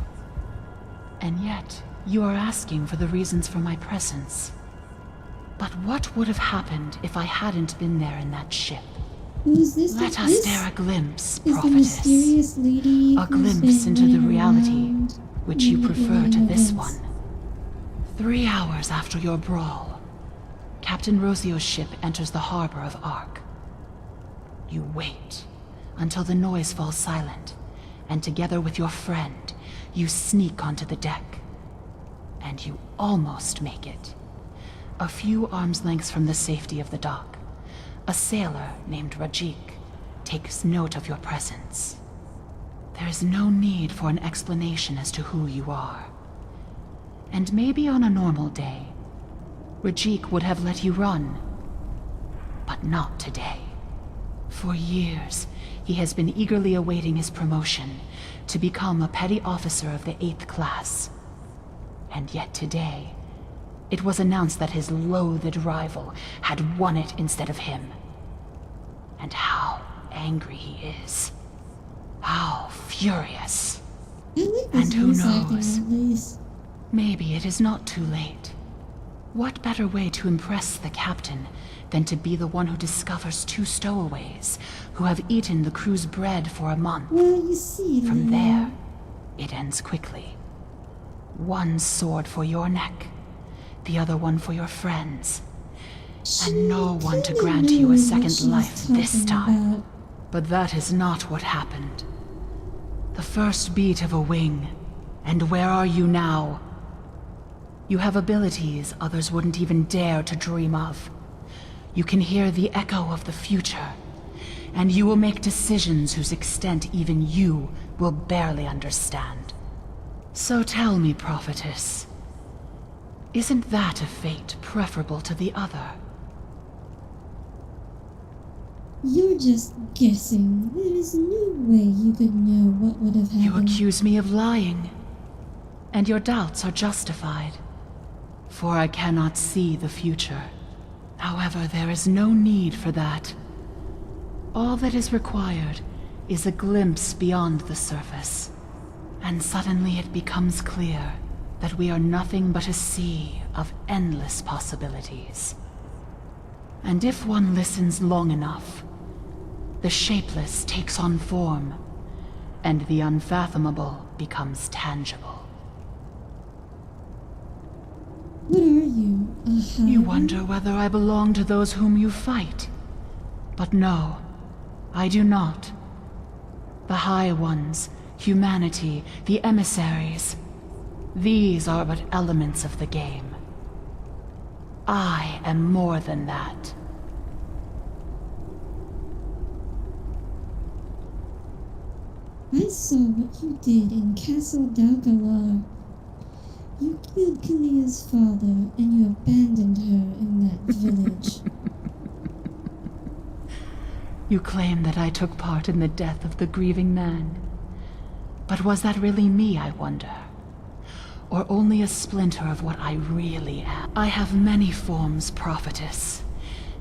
And yet, you are asking for the reasons for my presence. But what would have happened if I hadn't been there in that ship? Who's this? Let us dare a glimpse, is the prophetess. mysterious lady A glimpse into the reality which you prefer to this events. one. 3 hours after your brawl, Captain Rosio's ship enters the harbor of Ark. You wait until the noise falls silent, and together with your friend, you sneak onto the deck. And you almost make it. A few arms lengths from the safety of the dock, a sailor named Rajik takes note of your presence. There is no need for an explanation as to who you are. And maybe on a normal day, Rajik would have let you run. But not today. For years, he has been eagerly awaiting his promotion to become a petty officer of the 8th class. And yet today, it was announced that his loathed rival had won it instead of him. And how angry he is. How furious. And who knows? Maybe it is not too late. What better way to impress the captain than to be the one who discovers 2 stowaways who have eaten the crew's bread for a month? Well, you see, From there, it ends quickly. One sword for your neck, the other one for your friends. And no one to grant you a second life this time. But that is not what happened. The first beat of a wing, and where are you now? You have abilities others wouldn't even dare to dream of. You can hear the echo of the future, and you will make decisions whose extent even you will barely understand. So tell me, prophetess, isn't that a fate preferable to the other? You're just guessing. There is no way you could know what would have happened. You accuse me of lying, and your doubts are justified, for I cannot see the future. However, there is no need for that. All that is required is a glimpse beyond the surface, and suddenly it becomes clear that we are nothing but a sea of endless possibilities. And if one listens long enough, the shapeless takes on form, and the unfathomable becomes tangible. What are you? You wonder whether I belong to those whom you fight. But no, I do not. The High Ones, humanity, the emissaries, these are but elements of the game. I am more than that. I saw what you did in Castle Dalgalar. You killed Kalia's father, and you abandoned her in that village. You claim that I took part in the death of the grieving man. But was that really me, I wonder? Or only a splinter of what I really am? I have many forms, prophetess,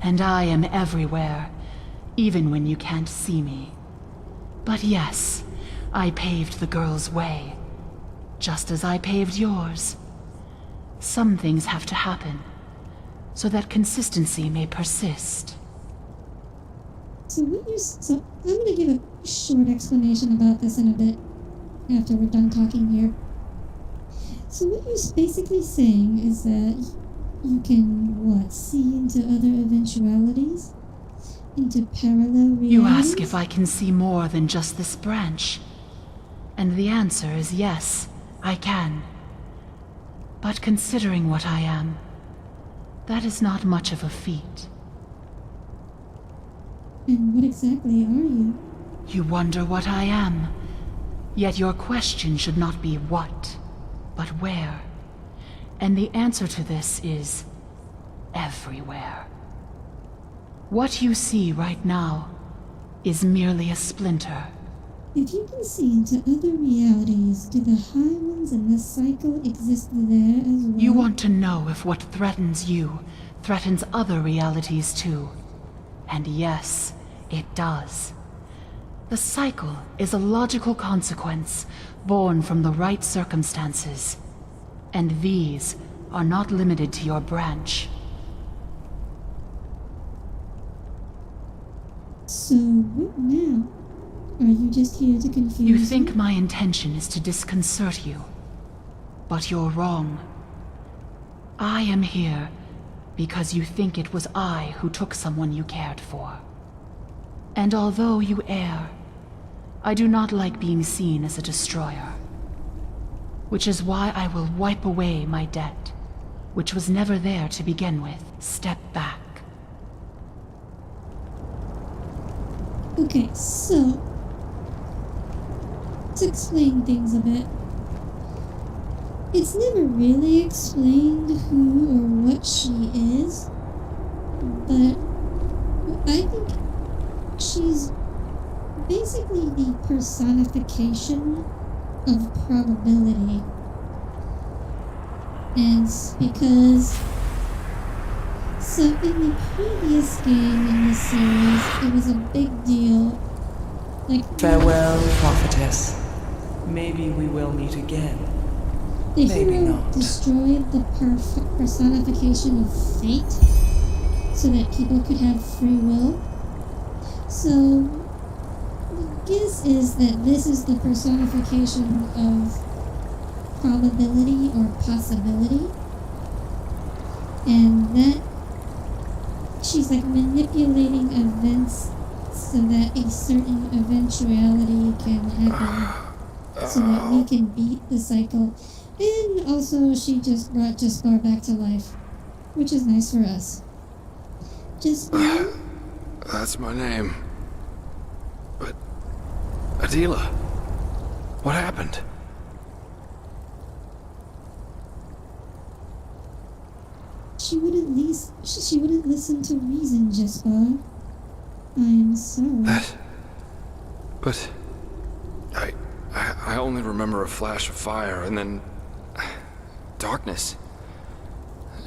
and I am everywhere, even when you can't see me. But yes, I paved the girl's way, just as I paved yours. Some things have to happen, so that consistency may persist. So I'm gonna give a short explanation about this in a bit, after we're done talking here. So what you're basically saying is that you can, see into other eventualities? Into parallel realities? You ask if I can see more than just this branch. And the answer is yes, I can. But considering what I am, that is not much of a feat. And what exactly are you? You wonder what I am. Yet your question should not be what, but where. And the answer to this is everywhere. What you see right now is merely a splinter. If you can see into other realities, do the High Ones and the cycle exist there as well? You want to know if what threatens you threatens other realities too. And yes, it does. The cycle is a logical consequence born from the right circumstances. And these are not limited to your branch. So, what now? Are you just here to confuse You think me? my intention is to disconcert you. But you're wrong. I am here because you think it was I who took someone you cared for. And although you err, I do not like being seen as a destroyer. Which is why I will wipe away my debt, which was never there to begin with. Step back. Okay, so to explain things a bit, it's never really explained who or what she is, but I think she's basically the personification of probability. And it's because, so in the previous game in this series, it was a big deal. Like, farewell, prophetess. Maybe we will meet again. the Maybe hero not. destroyed the personification of fate so that people could have free will. So, the guess is that this is the personification of probability or possibility. And that she's like manipulating events so that a certain eventuality can happen so that we can beat the cycle. And also she just brought Jaspar back to life, which is nice for us. Jaspar? That's my name. But... Adela, what happened? She wouldn't listen to reason, Jaspar. I'm sorry. But... I only remember a flash of fire and then... darkness.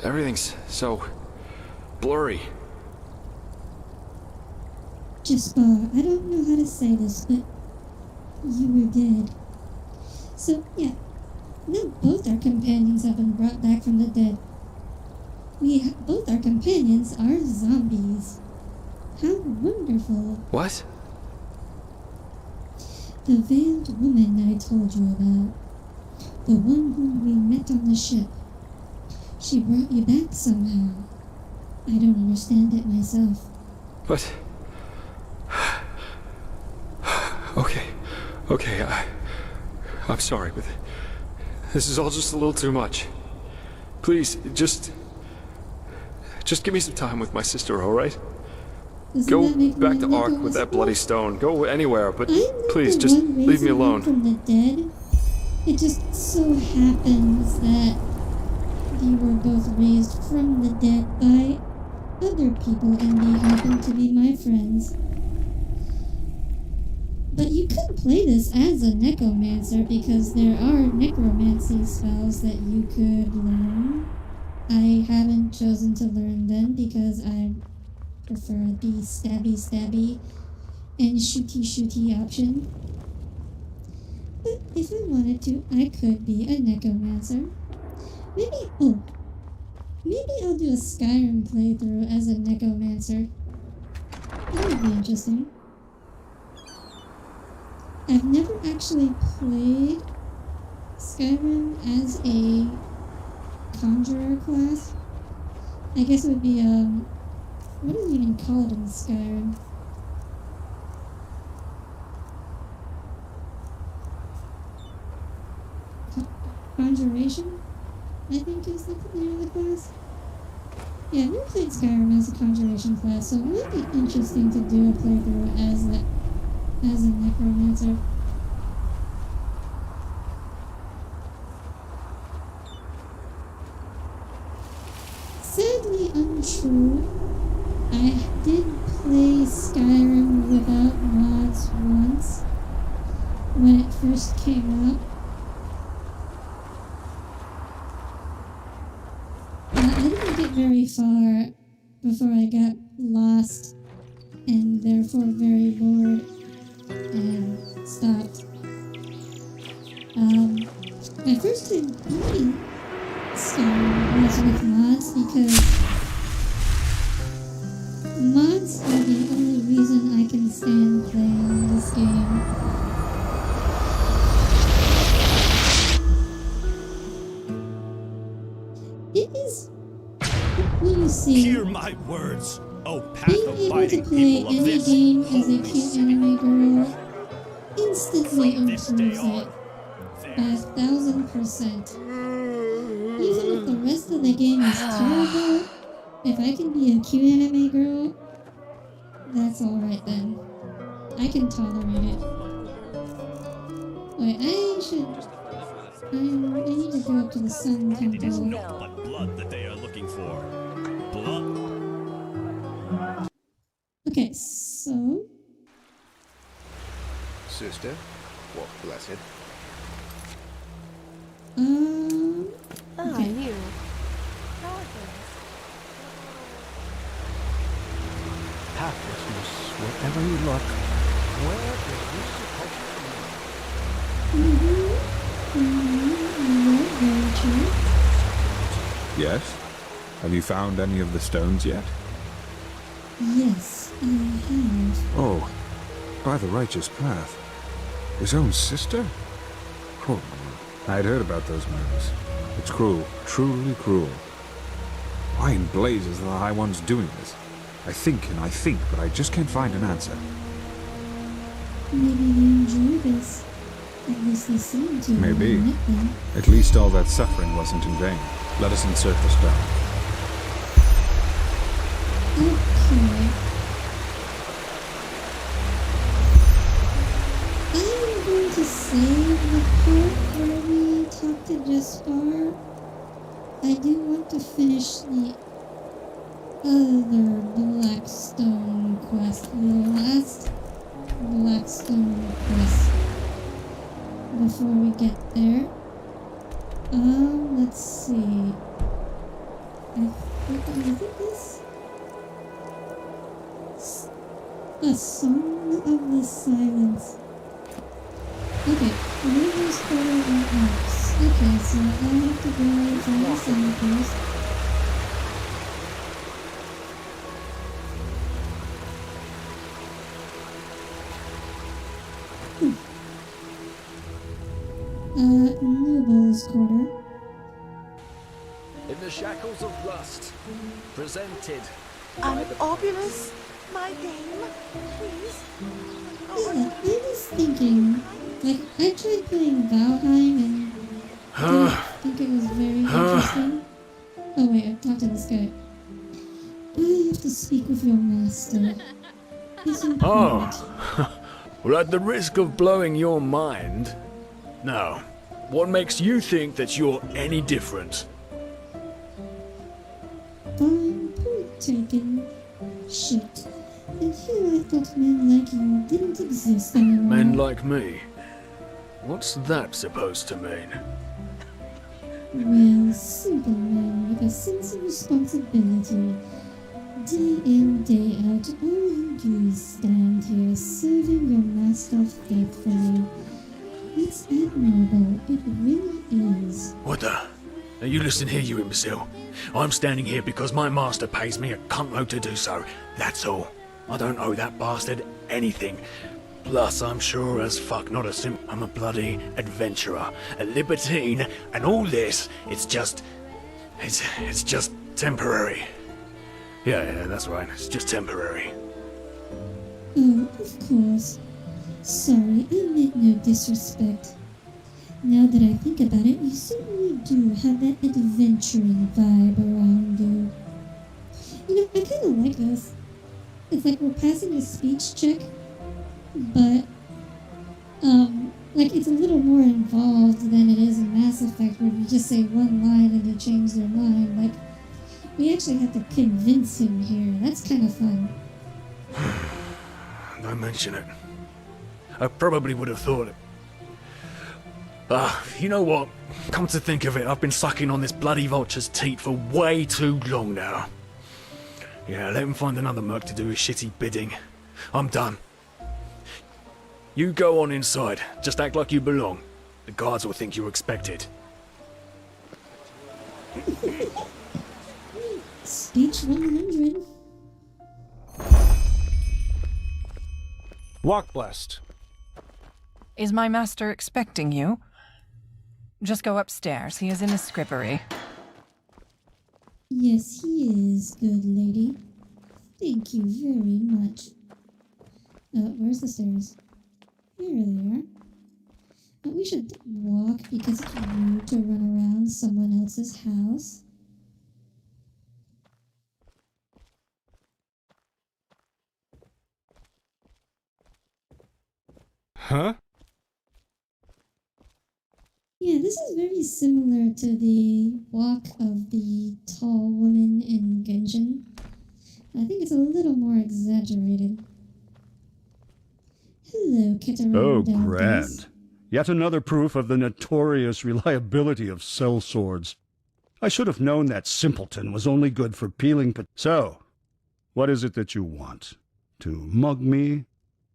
Everything's so... blurry. Jaspar, I don't know how to say this, but you were dead. So, yeah, now both our companions have been brought back from the dead. Both our companions are zombies. How wonderful. What? The veiled woman I told you about. The one whom we met on the ship. She brought you back somehow. I don't understand it myself. But... Okay, I'm sorry, but this is all just a little too much. Please, just give me some time with my sister, alright? Go back to Ark with that bloody stone. Go anywhere, but please, just leave me alone. From the dead. It just so happens that you were both raised from the dead by other people, and they happen to be my friends. But you could play this as a necromancer because there are necromancy spells that you could learn. I haven't chosen to learn them because I prefer the stabby and shooty option. But if I wanted to, I could be a necromancer. Maybe I'll do a Skyrim playthrough as a necromancer. That would be interesting. I've never actually played Skyrim as a conjurer class. I guess it would be, what is it even called in Skyrim? Conjuration, I think is the name of the class. Yeah, I've never played Skyrim as a conjuration class, so it might be interesting to do a playthrough as a necromancer. Sadly untrue, I did play Skyrim without mods once when it first came out. I didn't get very far before I got lost and therefore very bored and stopped. My first time playing Skyrim was with mods because mods are the only reason I can It is. Let me see. Hear my words, O path Being of able to biting play people of any this game as a holy cute city. anime girl instantly From this improves day it by 1,000%. Even if the rest of the game is terrible, if I can be a cute anime girl, that's alright then. I can tolerate it. Wait, I need to go up to the Sun And it is Temple. naught but blood that they are looking for. Blood. Okay, so... Sister, walk blessed. Okay. You. Pathlessness, wherever you look. Where is this supposed to be? Yes? Have you found any of the stones yet? Yes, I have. Oh, by the righteous path. His own sister? Oh, I'd heard about those murders. It's cruel, truly cruel. Why in blazes are the High Ones doing this? I think and I think, but I just can't find an answer. Maybe they enjoy this. At least they seem to. Maybe. At least all that suffering wasn't in vain. Let us insert the stone. Okay. I'm going to save the part where we talk to Jespar. I do want to finish the other Blackstone quest, the last Blackstone quest, before we get there. Let's see. I think this? A Song of the Silence. Okay, River's Quarter and Arcs. Okay, so I have to go find the sound first. Noble's Quarter. In the shackles of rust, presented An Obulus, my game, please. Yeah, I was thinking, like, I tried playing Valheim and didn't think it was very interesting. Oh wait, I've talked to this guy. I have to speak with your master. It's important. Well, at the risk of blowing your mind, now, what makes you think that you're any different? Fine, point taken. Shit. And here I thought men like you didn't exist anymore. Men like me? What's that supposed to mean? Well, simple men with a sense of responsibility. Day in, day out, all you do is stand here serving your master faithfully. It's admirable, it really is. What the? Now you listen here, you imbecile. I'm standing here because my master pays me a cuntload to do so. That's all. I don't owe that bastard anything. Plus, I'm sure as fuck not a simp. I'm a bloody adventurer, a libertine, and all this, it's just temporary. Yeah, that's right. It's just temporary. Oh, of course. Sorry, I meant no disrespect. Now that I think about it, you certainly do have that adventuring vibe around you. You know, I kind of like this. It's like we're passing a speech check, but, like it's a little more involved than it is in Mass Effect, where you just say one line and they change their mind. Like, we actually have to convince him here. That's kind of fun. Don't mention it. I probably would have thought it. You know what? Come to think of it, I've been sucking on this bloody vulture's teat for way too long now. Yeah, let him find another merc to do his shitty bidding. I'm done. You go on inside. Just act like you belong. The guards will think you're expected. Speech 100. Walk blessed. Is my master expecting you? Just go upstairs. He is in the scrippery. Yes, he is, good lady. Thank you very much. Where's the stairs? Here they are. We should walk because it's rude to run around someone else's house. Huh? Yeah, this is very similar to the walk of the tall woman in Genshin. I think it's a little more exaggerated. Hello, Keteran. Oh, grand. Yet another proof of the notorious reliability of cell swords. I should have known that simpleton was only good for peeling So, what is it that you want? To mug me?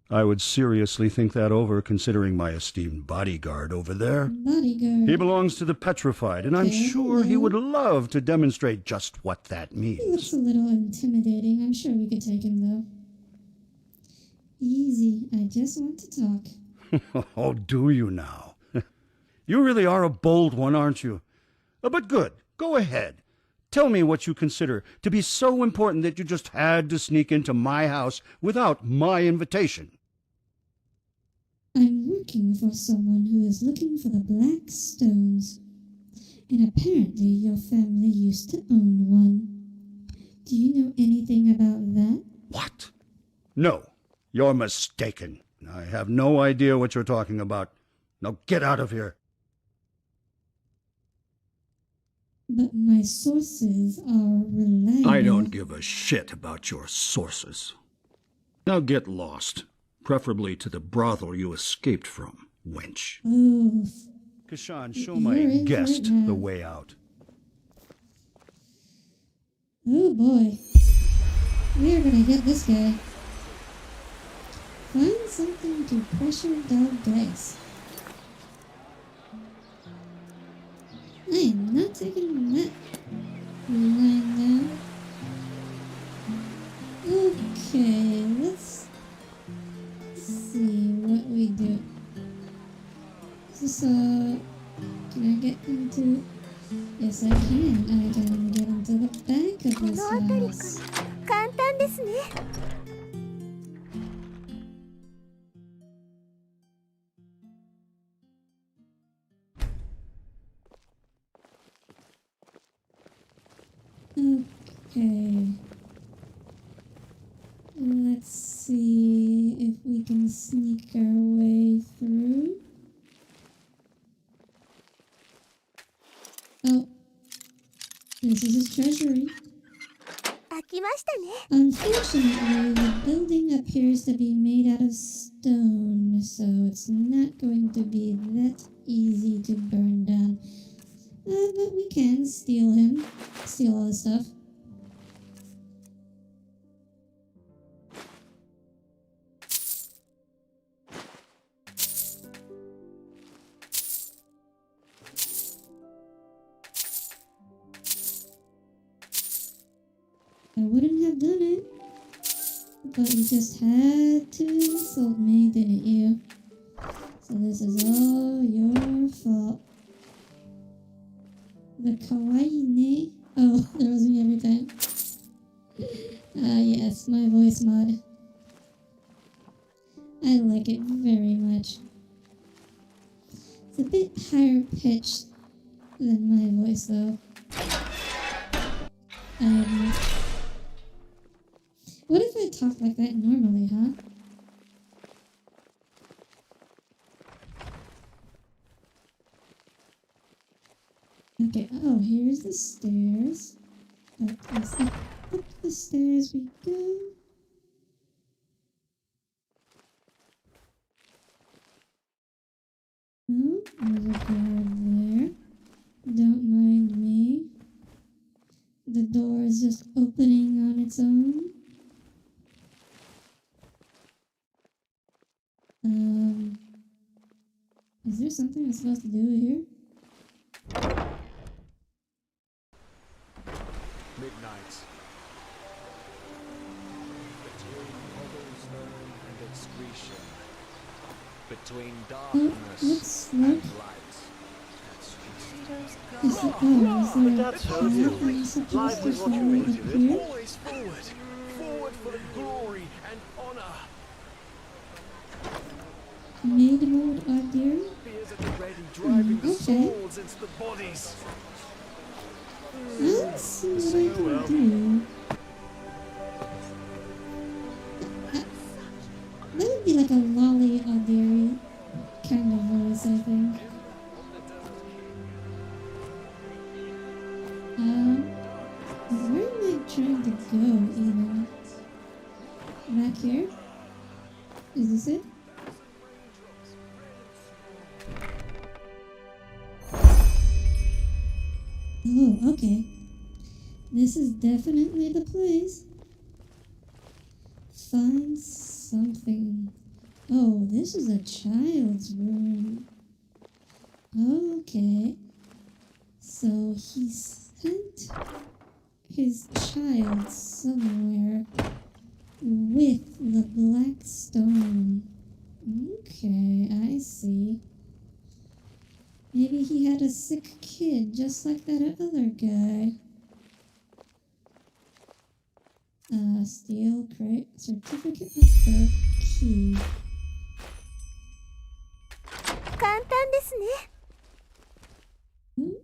I would seriously think that over, considering my esteemed bodyguard over there. Bodyguard. He belongs to the Petrified, and I'm sure he would love to demonstrate just what that means. He looks a little intimidating. I'm sure we could take him, though. Easy. I just want to talk. Oh, do you now? You really are a bold one, aren't you? But good. Go ahead. Tell me what you consider to be so important that you just had to sneak into my house without my invitation. I'm working for someone who is looking for the black stones. And apparently your family used to own one. Do you know anything about that? What? No, you're mistaken. I have no idea what you're talking about. Now get out of here. But my sources are reliable. I don't give a shit about your sources. Now get lost, preferably to the brothel you escaped from, wench. Oof. Kashan, show my guest the way out. Oh boy. We're gonna get this guy. Find something to pressure dog dice. I am not taking that line down. Okay, let's see what we do. So, can I get into... Yes, I can. I can get into the back of this house. 簡単ですね。Okay. Let's see if we can sneak our way through. Oh. This is his treasury. 開きましたね。 Unfortunately, the building appears to be made out of stone, so it's not going to be that easy to burn down. But we can steal all his stuff. I wouldn't have done it, but you just had to insult me, didn't you? So this is all your fault. The kawaii ne? Oh, that was me every time. Yes, my voice mod. I like it very much. It's a bit higher pitched than my voice, though. What if I talk like that normally, huh? Okay, oh, here's the stairs. Up the stairs we go. Oh, there's a guard there. Don't mind me. The door is just opening on its own. Is there something I'm supposed to do here? Midnight. Between cobblestone and excretion. Between darkness let's and look. light. Is there a path I'm supposed to follow up here? Always forward. Forward for the glory and honor. Maid mode are there? Spears at the ready, driving the Okay. swords into the bodies. Let's see what I can do. That would be like a lolly Alderi kind of voice, I think. Where am I trying to go, even? Back here? Is this it? Oh, okay. This is definitely the place. Find something. Oh, this is a child's room. Okay. So he sent his child somewhere with the black stone. Okay, I see. Maybe he had a sick kid just like that other guy. Steel crate, certificate of birth, key. 簡単ですね。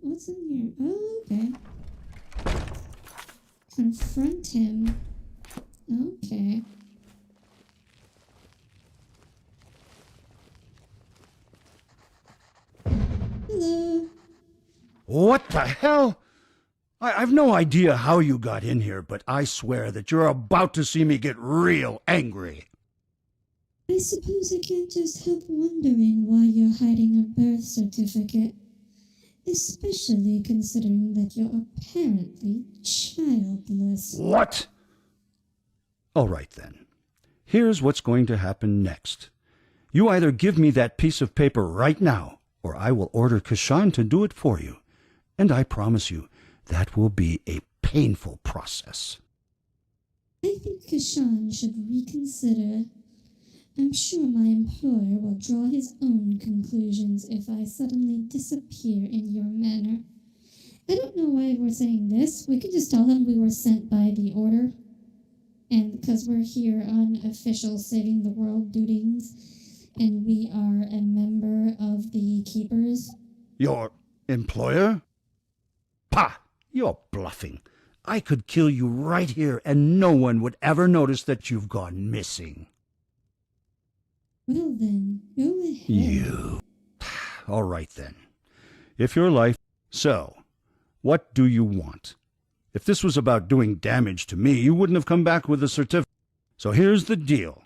What's in here? Oh, okay. Confront him. Okay. Hello. What the hell? I've no idea how you got in here, but I swear that you're about to see me get real angry. I suppose I can't just help wondering why you're hiding a birth certificate. Especially considering that you're apparently childless. What? All right, then. Here's what's going to happen next. You either give me that piece of paper right now, or I will order Kashan to do it for you. And I promise you, that will be a painful process. I think Kashan should reconsider. I'm sure my employer will draw his own conclusions if I suddenly disappear in your manner. I don't know why we're saying this. We could just tell him we were sent by the order. And because we're here on official saving the world duties, and we are a member of the Keepers. Your employer? Pah! You're bluffing. I could kill you right here and no one would ever notice that you've gone missing. Well then, go ahead. You. All right then. If your life... So, what do you want? If this was about doing damage to me, you wouldn't have come back with a certificate. So here's the deal.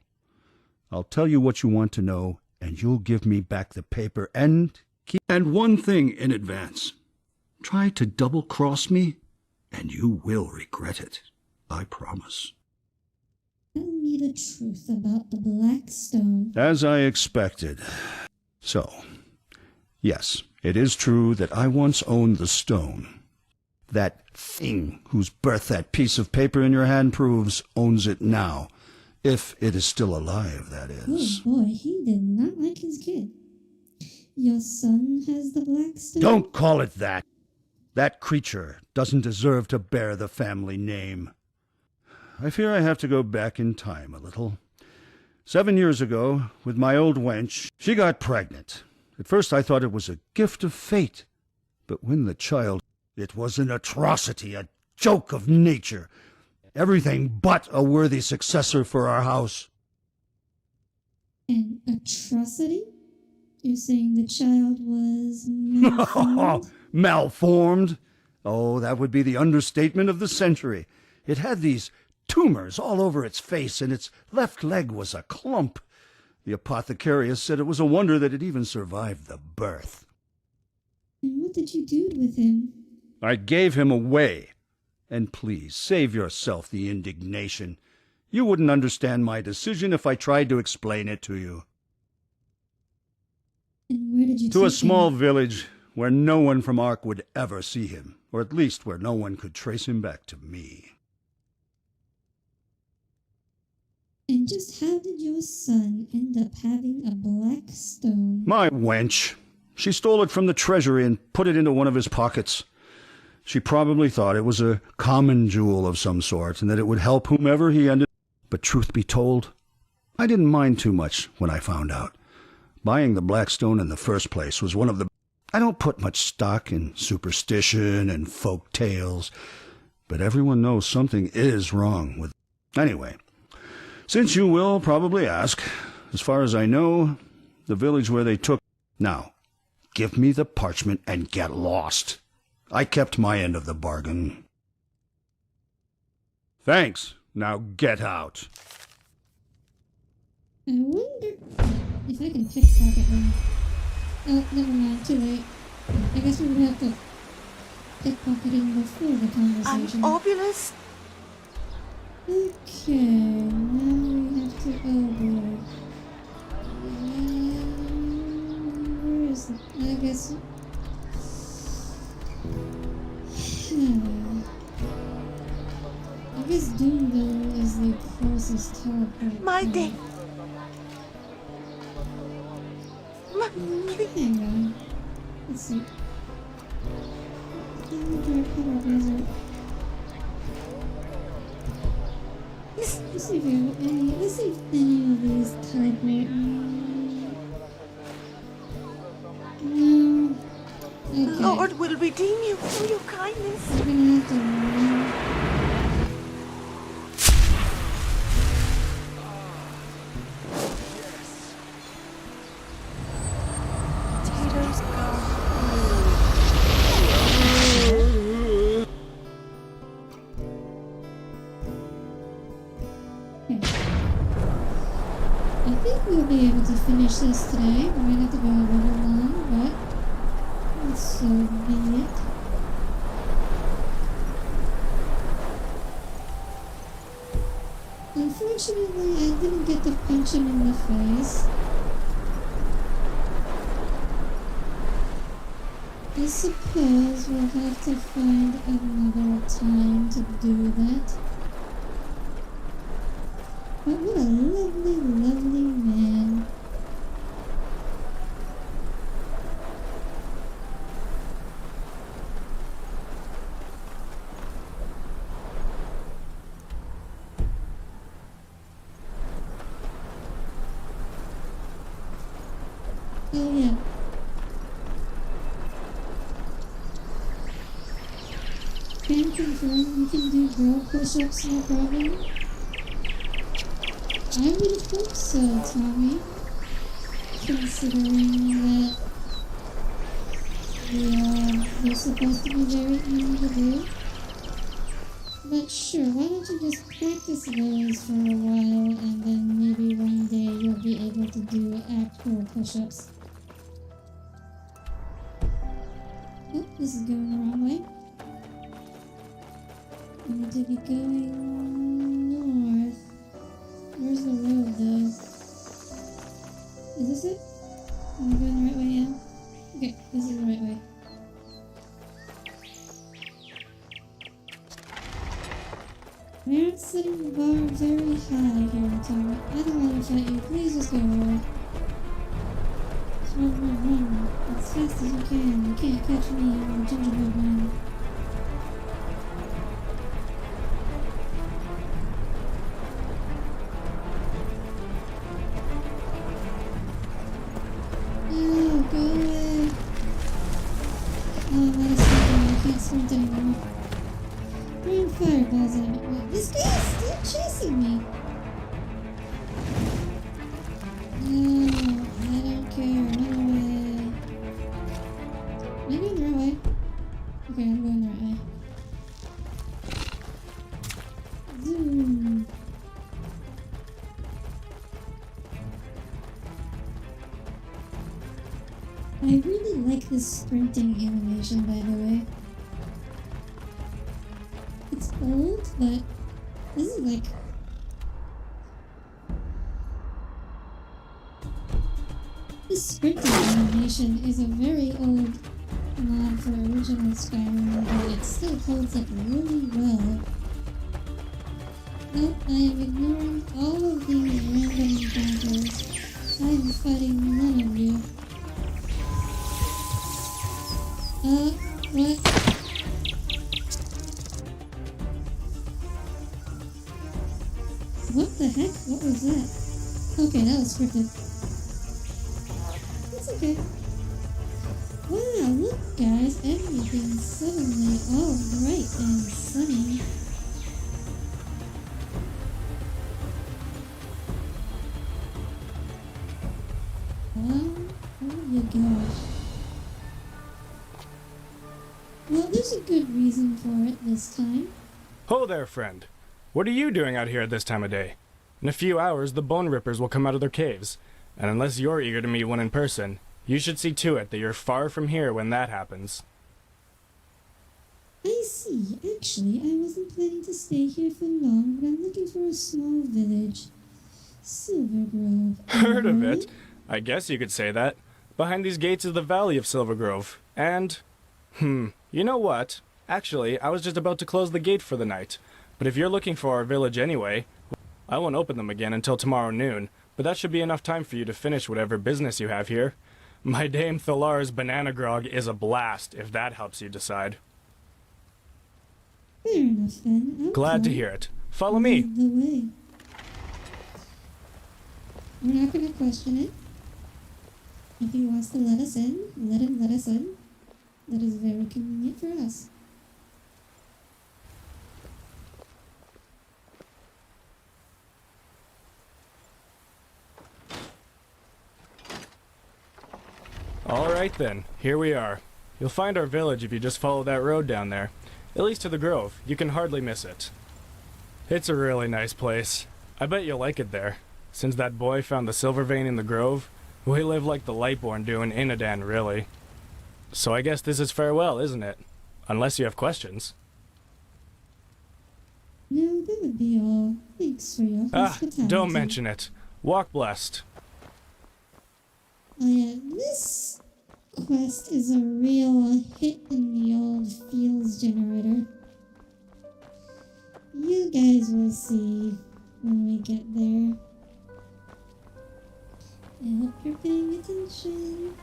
I'll tell you what you want to know, and you'll give me back the paper and keep... And one thing in advance. Try to double-cross me, and you will regret it. I promise. Tell me the truth about the black stone. As I expected. So, yes, it is true that I once owned the stone. That thing whose birth that piece of paper in your hand proves owns it now. If it is still alive, that is. Oh boy, he did not like his kid. Your son has the black stone? Don't call it that. That creature doesn't deserve to bear the family name. I fear I have to go back in time a little. 7 years ago, with my old wench, she got pregnant. At first I thought it was a gift of fate. But when the child... It was an atrocity, a joke of nature. Everything but a worthy successor for our house. An atrocity? You're saying the child was malformed? Malformed? Oh, that would be the understatement of the century. It had these tumors all over its face, and its left leg was a clump. The apothecarius said it was a wonder that it even survived the birth. And what did you do with him? I gave him away. And please, save yourself the indignation. You wouldn't understand my decision if I tried to explain it to you. And where did you To take a small him? village where no one from Ark would ever see him, or at least where no one could trace him back to me. And just how did your son end up having a black stone? My wench. She stole it from the treasury and put it into one of his pockets. She probably thought it was a common jewel of some sort and that it would help whomever he ended. But truth be told, I didn't mind too much when I found out. Buying the black stone in the first place was one of the... I don't put much stock in superstition and folk tales, but everyone knows something is wrong with... Anyway, since you will probably ask, as far as I know, the village where they took... Now, give me the parchment and get lost. I kept my end of the bargain. Thanks. Now get out. I wonder if I can pickpocket him. Oh, never mind. Too late. I guess we would have to pickpocket him before the conversation. I'm obulus. Okay, now we have to... Oh boy. Where is it? I guess... I guess Doomville is the closest teleport. My day. Hang on. Let's see. Let's see if any of these teleport. No. Okay. Lord will redeem you for your kindness. We're gonna have to run. Potatoes go. I think we'll be able to finish this today. We might have to go a little long, but so be it. Unfortunately, I didn't get to punch him in the face. I suppose we'll have to find another time to do that. But what a lovely, lovely man. Oh yeah. Can confirm you can do girl push-ups no problem. I would hope so, Tommy. Considering that they're supposed to be very easy to do. But sure, why don't you just practice those for a while and then maybe one day you'll be able to do actual push-ups. Oh, this is going the wrong way. I need to be going north. Where's the road, though? Is this it? Am I going the right way now? Okay, this is the right way. We aren't setting the bar very high here, Tommy. I don't want to fight you. Please just go away. Just run. As fast as you can. You can't catch me in the gingerbread man. Go away. Oh, that is something. I can't sprint anymore. Throwing fireballs at me. Wait, this guy is still chasing me. No, I don't care. Run away. Am I going the right way? Okay, I'm going the right way. Zoom. I really like this sprinting animation, by the way. It's old, but this is like... This sprinting animation is a very old mod for original Skyrim, but it still holds up really well. Nope, I am ignoring all of these random encounters. I am fighting none of you. What the heck? What was that? Okay, that was scripted. It's okay. Wow, look guys, everything's suddenly all bright and sunny. Oh you gosh. Well, there's a good reason for it this time. Ho there, friend. What are you doing out here at this time of day? In a few hours, the Bone Rippers will come out of their caves, and unless you're eager to meet one in person, you should see to it that you're far from here when that happens. I see. Actually, I wasn't planning to stay here for long, but I'm looking for a small village. Silver Grove. Heard of it? I guess you could say that. Behind these gates is the Valley of Silver Grove, and... you know what? Actually, I was just about to close the gate for the night. But if you're looking for our village anyway, I won't open them again until tomorrow noon, but that should be enough time for you to finish whatever business you have here. My Dame Thalar's banana grog is a blast, if that helps you decide. Fair enough then. Glad to hear it. Follow me. The way. We're not going to question it. If he wants to let us in, let him let us in. That is very convenient for us. Alright then, here we are. You'll find our village if you just follow that road down there. At least to the grove, you can hardly miss it. It's a really nice place. I bet you'll like it there. Since that boy found the silver vein in the grove, we live like the Lightborn do in Inadan, really. So I guess this is farewell, isn't it? Unless you have questions. No, that would be all. Thanks for your hospitality. Don't mention it. Walk blessed. Oh yeah, this quest is a real hit in the old fields generator. You guys will see when we get there. I hope you're paying attention.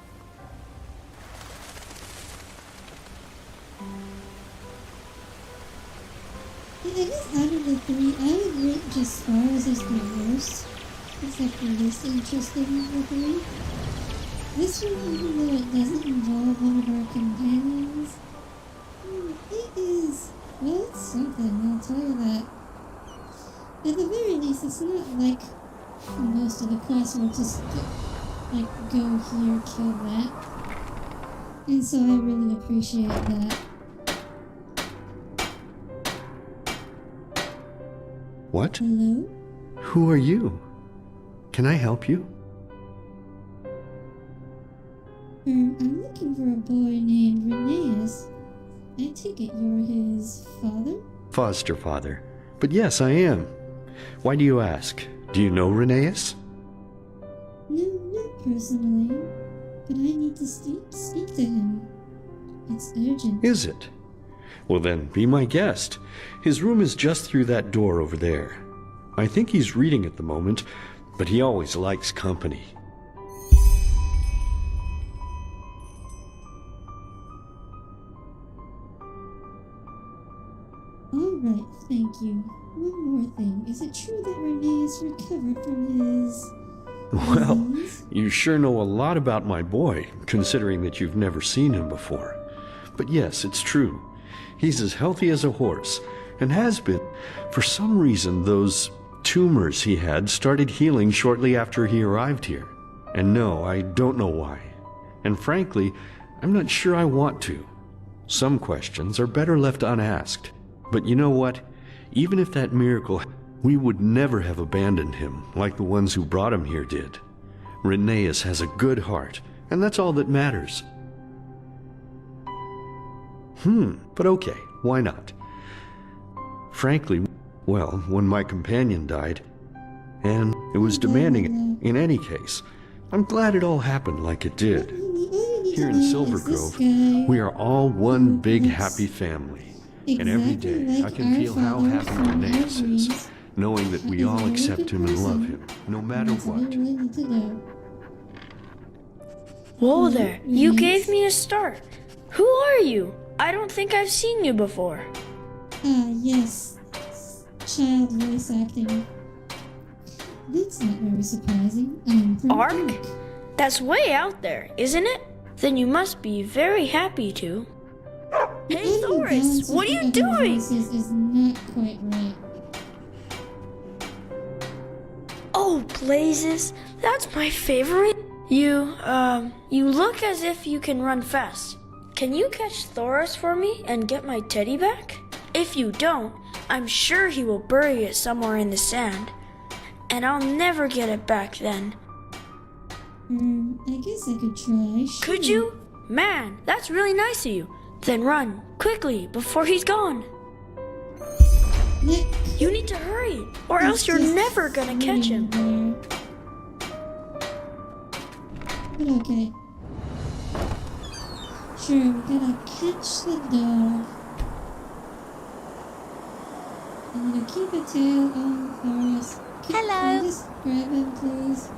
Yeah, I guess out of the three, I would rate just Spars as the worst. It's like the least interesting of the three. This one, even though it doesn't involve one of our companions, it is, well, it's something, I'll tell you that. At the very least, it's not like most of the quests where just, like, go here, kill that. And so I really appreciate that. What? Hello? Who are you? Can I help you? I'm looking for a boy named Reneus. I take it you're his father? Foster father. But yes, I am. Why do you ask? Do you know Reneus? No, not personally. But I need to speak to him. It's urgent. Is it? Well then, be my guest. His room is just through that door over there. I think he's reading at the moment, but he always likes company. Alright, thank you. One more thing. Is it true that Reneus recovered from his... Well, you sure know a lot about my boy, considering that you've never seen him before. But yes, it's true. He's as healthy as a horse, and has been. For some reason, those tumors he had started healing shortly after he arrived here. And no, I don't know why. And frankly, I'm not sure I want to. Some questions are better left unasked. But you know what? Even if that miracle, we would never have abandoned him like the ones who brought him here did. Reneus has a good heart, and that's all that matters. But okay, why not? Frankly, well, when my companion died, and it was demanding in any case, I'm glad it all happened like it did. Here in Silver Grove, we are all one big happy family. And every day I can feel how happy Reneus is, knowing that we all accept him and love him, no matter what. Whoa there, you gave me a start. Who are you? I don't think I've seen you before. Yes. Child voice acting. That's not very surprising. I'm from Ark? That's way out there, isn't it? Then you must be very happy to. Hey, Thoris, what are you doing? Is not quite right. Oh, Blazes, that's my favorite. You look as if you can run fast. Can you catch Thoris for me and get my teddy back? If you don't, I'm sure he will bury it somewhere in the sand. And I'll never get it back then. I guess I could try. Sure. Could you? Man, that's really nice of you. Then run, quickly, before he's gone. You need to hurry, or else you're never gonna catch him. But okay. Sure, we gotta catch the dog. I'm gonna keep a tail on Thoris. Can I just grab him, please?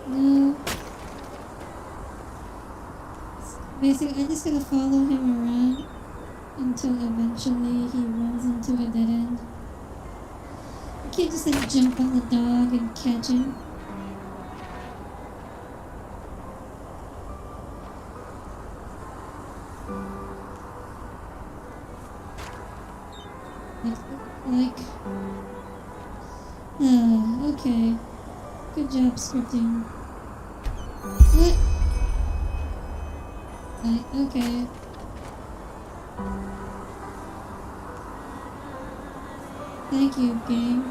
No. Basically, I just gotta follow him around until eventually he runs into a dead end. I can't just like jump on the dog and catch him. Okay. Good job scripting. What? Okay. Thank you, game.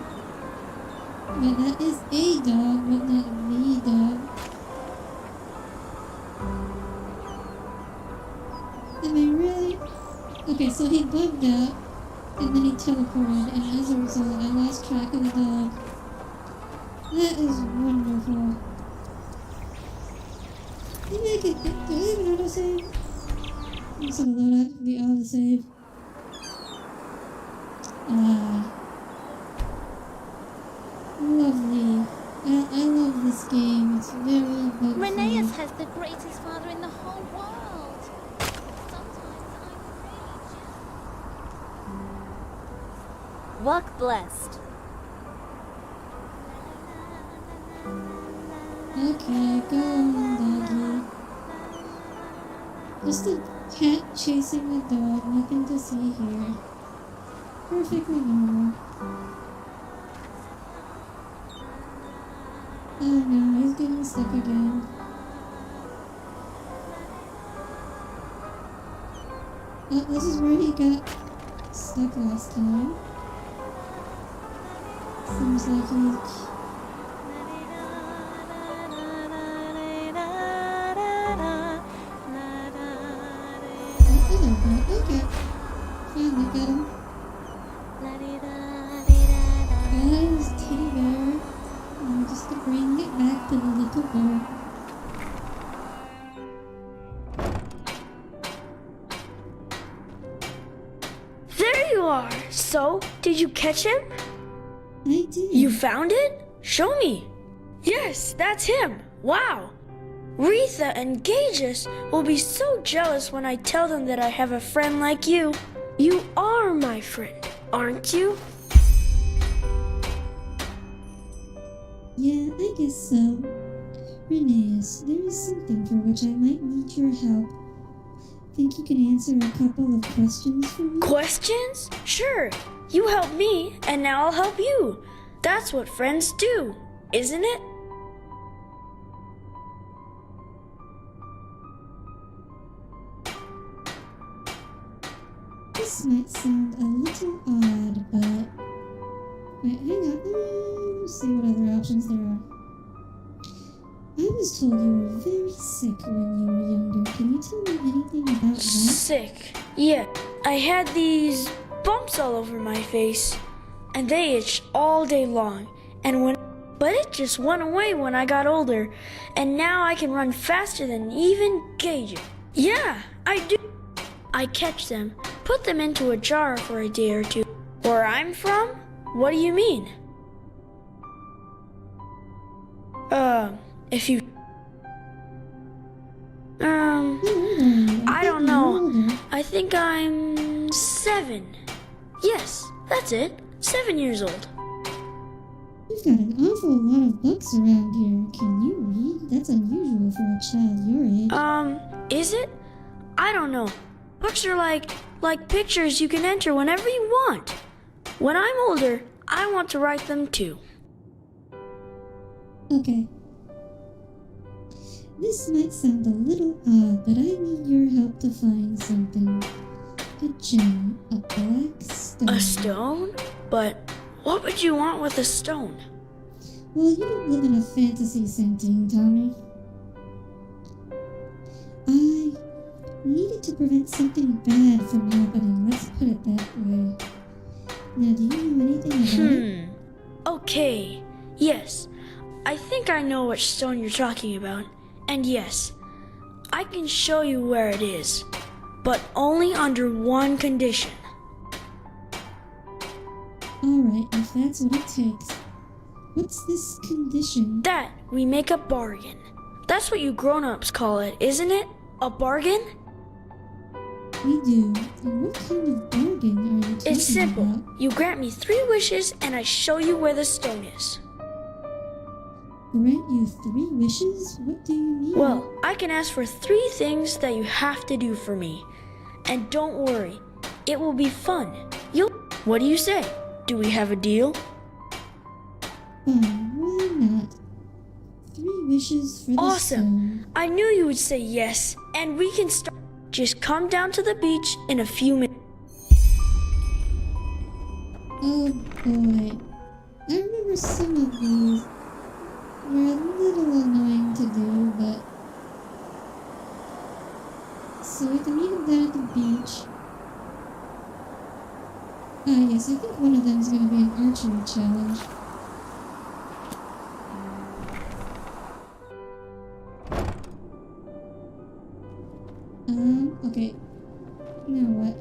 But that is a dog, but not the dog. I mean, really? Okay, so he bugged out, and then he teleported, and as a result, I lost track of the dog. That is wonderful. Maybe I could... Do I have an autosave? I'm just gonna load up the autosave. Lovely. I love this game. It's very bug-free. Rheneas has the greatest father in the whole world. Sometimes I'm Walk blessed. Okay, go on, doggy. Just a cat chasing a dog, nothing to see here. Perfectly normal. Oh no, he's getting stuck again. Oh, this is where he got stuck last time. Seems like he... Okay. Finally got him. Got his teddy bear. And just to bring it back to the little bear. There you are. So, did you catch him? I did. You found it? Show me. Yes, that's him. Wow. Retha and Gages will be so jealous when I tell them that I have a friend like you. You are my friend, aren't you? Yeah, I guess so. Rheneas, there is something for which I might need your help. Think you can answer a couple of questions for me? Questions? Sure. You help me, and now I'll help you. That's what friends do, isn't it? This might sound a little odd, but... Wait, hang on. Let's see what other options there are. I was told you were very sick when you were younger. Can you tell me anything about that? Sick? Yeah. I had these bumps all over my face, and they itched all day long. But it just went away when I got older, and now I can run faster than even Gage. Yeah, I do. I catch them, put them into a jar for a day or two. Where I'm from? What do you mean? If you... I don't know. I think I'm 7. Yes, that's it. 7 years old. We've got an awful lot of books around here. Can you read? That's unusual for a child your age. Is it? I don't know. Books are like pictures you can enter whenever you want. When I'm older, I want to write them too. Okay. This might sound a little odd, but I need your help to find something. A gem, a black stone. A stone? But what would you want with a stone? Well, you don't live in a fantasy setting, Tommy. I needed to prevent something bad from happening. Let's put it that way. Now, do you know anything about it? Okay. Yes. I think I know which stone you're talking about. And yes, I can show you where it is. But only under one condition. Alright, if that's what it takes. What's this condition? That we make a bargain. That's what you grown-ups call it, isn't it? A bargain? We do. And what kind of bargain are you talking about? It's simple. You grant me 3 wishes and I show you where the stone is. Grant you 3 wishes? What do you mean? Well, I can ask for 3 things that you have to do for me. And don't worry, it will be fun. What do you say? Do we have a deal? Fine, why not? 3 wishes for the Awesome! stone. I knew you would say yes, and we can start. Just come down to the beach in a few minutes. Oh boy. I remember some of these were a little annoying to do, but... So we can meet him down at the beach. Yes, I think one of them is going to be an archery challenge. Okay. Now what?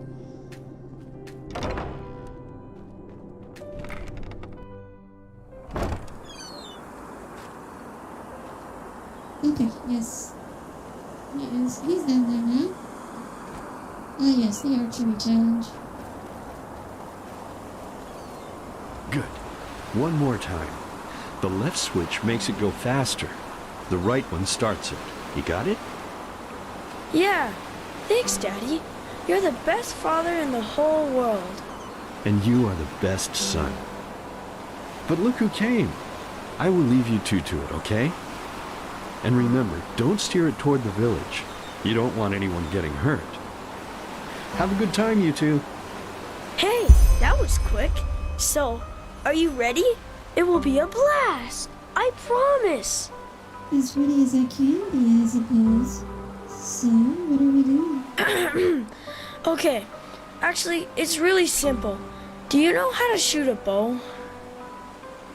Okay, yes. He's down there now. Yes, the archery challenge. Good. One more time. The left switch makes it go faster. The right one starts it. You got it? Yeah. Thanks, Daddy. You're the best father in the whole world. And you are the best son. But look who came. I will leave you two to it, okay? And remember, don't steer it toward the village. You don't want anyone getting hurt. Have a good time, you two. Hey, that was quick. So, are you ready? It will be a blast. I promise. As ready as I can be, I suppose. So, what are we doing? Okay, actually, it's really simple. Do you know how to shoot a bow?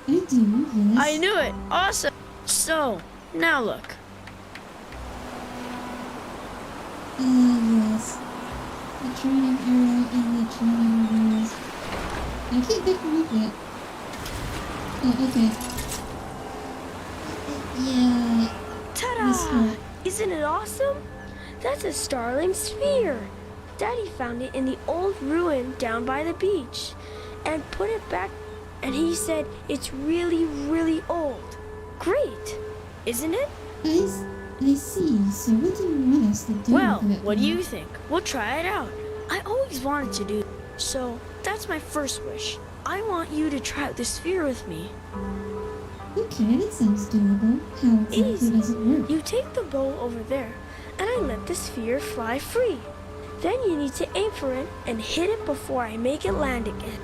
I do, yes. I knew it. Awesome. So, now look. Yes. The training arrow and the training arrows. I can't pick them up yet. Oh, okay. Yeah. Ta-da! Isn't it awesome? That's a starling sphere. Daddy found it in the old ruin down by the beach and put it back, and he said it's really, really old. Great, isn't it? I see. So what do you want us to do Well, with it? what do you think? We'll try it out. I always wanted to do so. That's my first wish. I want you to try out the sphere with me. Okay, that sounds doable. How exactly Easy. does it work? You take the bow over there, and I let the sphere fly free. Then you need to aim for it and hit it before I make it land again.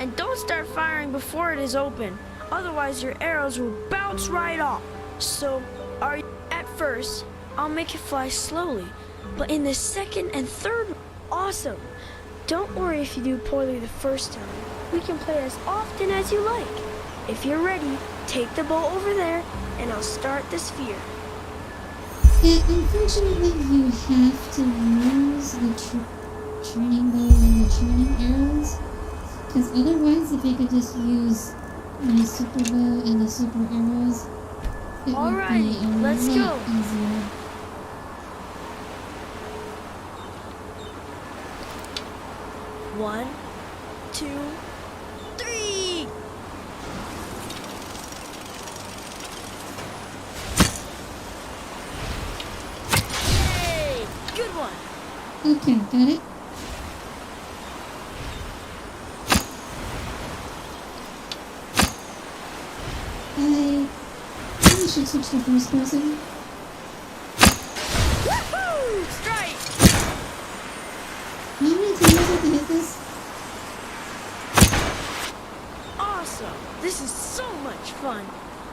And don't start firing before it is open. Otherwise your arrows will bounce right off. So, at first, I'll make it fly slowly. But in the second and third, awesome. Don't worry if you do poorly the first time. We can play as often as you like. If you're ready, take the bow over there, and I'll start the sphere. Yeah, unfortunately, you have to use the training bow and the training arrows. Because otherwise, if you could just use my super bow and the super arrows, it would be a let's lot go. easier. One, 2, 3. got it. I probably should switch to first person. Woohoo! Strike! How many times do I have to hit this? Awesome! This is so much fun.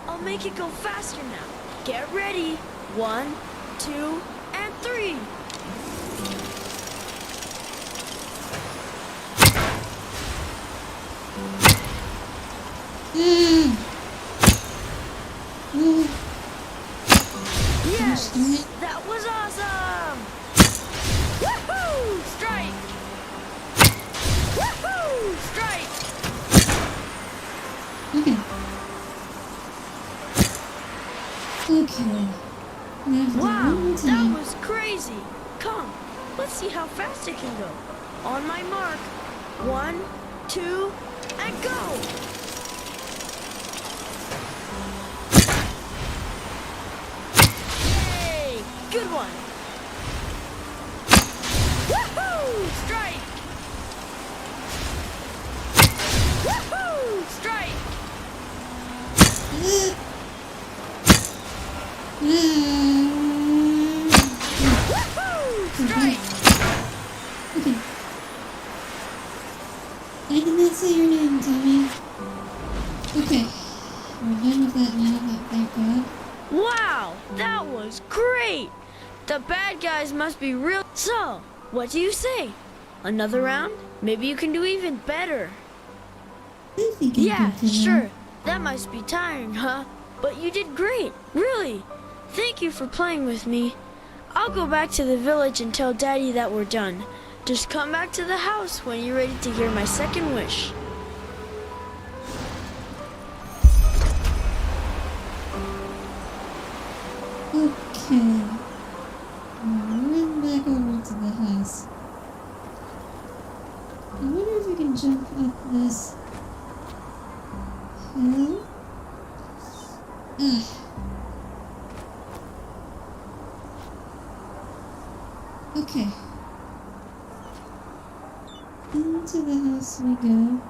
I'll make it go faster now. Get ready. 1, 2, and 3. Yes! That was awesome! Woohoo! Strike! Woohoo! Strike! Okay. Okay. Wow, that was crazy. Come, let's see how fast it can go. On my mark. 1, 2, and go! Yay! Good one. Woohoo! Strike! Woohoo! Strike! Woohoo! Strike! Okay. I did not say your name, Tommy. Okay. We're done with that now, thank God. Wow, that was great! The bad guys must be real. So, what do you say? Another round? Maybe you can do even better. Yeah, sure. That must be tiring, huh? But you did great, really. Thank you for playing with me. I'll go back to the village and tell Daddy that we're done. Just come back to the house when you're ready to hear my second wish. Okay. Run back over to the house. I wonder if we can jump up this hill. Okay. Into the house we go.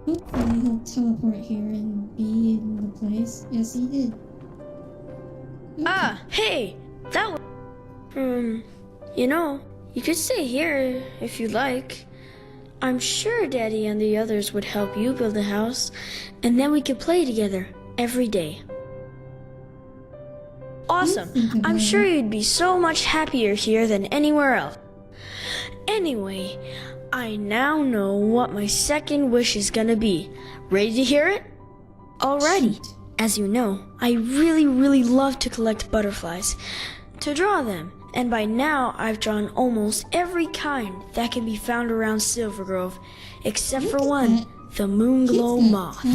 Hopefully he'll teleport here and be in the place. Yes, he did. Okay. Ah, hey! That was... you know, you could stay here if you like. I'm sure Daddy and the others would help you build a house, and then we could play together every day. Awesome! I'm sure you'd be so much happier here than anywhere else. Anyway, I now know what my second wish is gonna be. Ready to hear it? Alrighty. As you know, I really love to collect butterflies, to draw them, and by now I've drawn almost every kind that can be found around Silvergrove, except for one, the Moonglow Moth.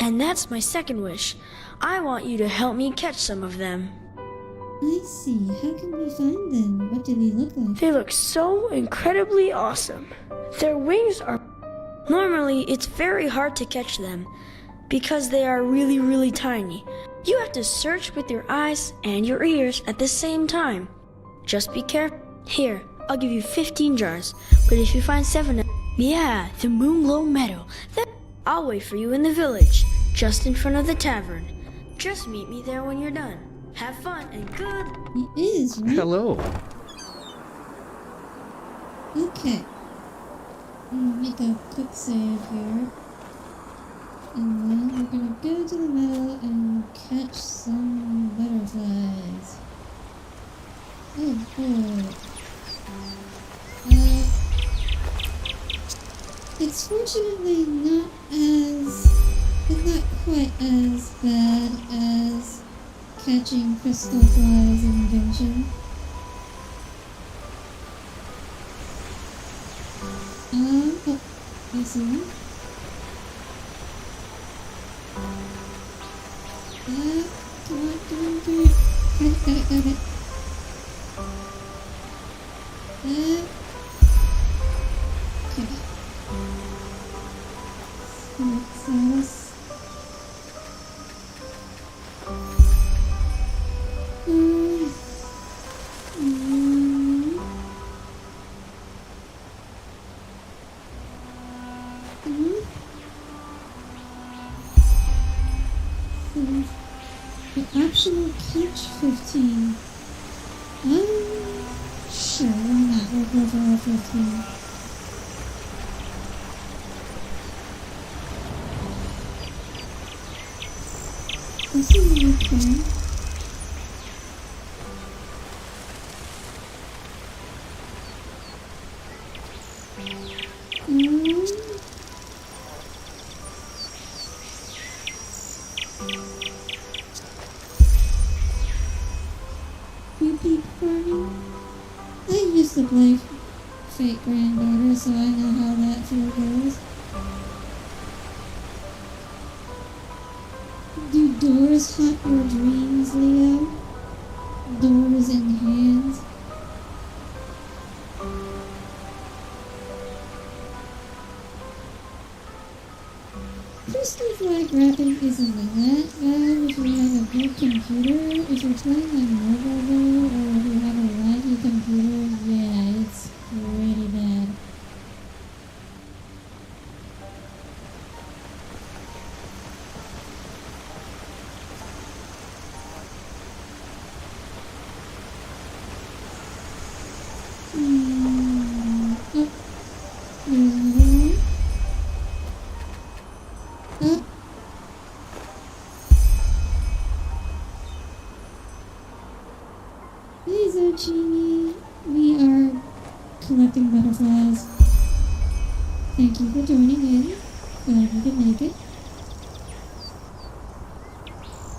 And that's my second wish. I want you to help me catch some of them. I see. How can we find them? What do they look like? They look so incredibly awesome. Their wings are... Normally, it's very hard to catch them because they are really tiny. You have to search with your eyes and your ears at the same time. Just be careful. Here, I'll give you 15 jars, but if you find 7 of them... Yeah, the Moonglow Meadow. Then I'll wait for you in the village, just in front of the tavern. Just meet me there when you're done. Have fun and good. He is, right? Hello. Okay. Make a quick save here. And then we're gonna go to the meadow and catch some butterflies. Oh boy. It's fortunately not quite as bad as catching crystal flies in Genshin. Oh, I see one. Come on. Got it. Okay. Mm-hmm. The optional catch 15. Sure, why not? We'll go for all 15. This is okay. Repeat farming. I used to play Fate Granddaughter, so I know how that feel goes. Do doors haunt your dreams, Leo? Doors in hands? Crystal flag wrapping isn't that bad if you have a good computer. If you're playing on mobile though, or if you have a laggy computer, yeah, it's pretty bad. Oh, there's another one. Oh. Hey Zucchini, we are collecting butterflies. Thank you for joining in. Glad you could make it.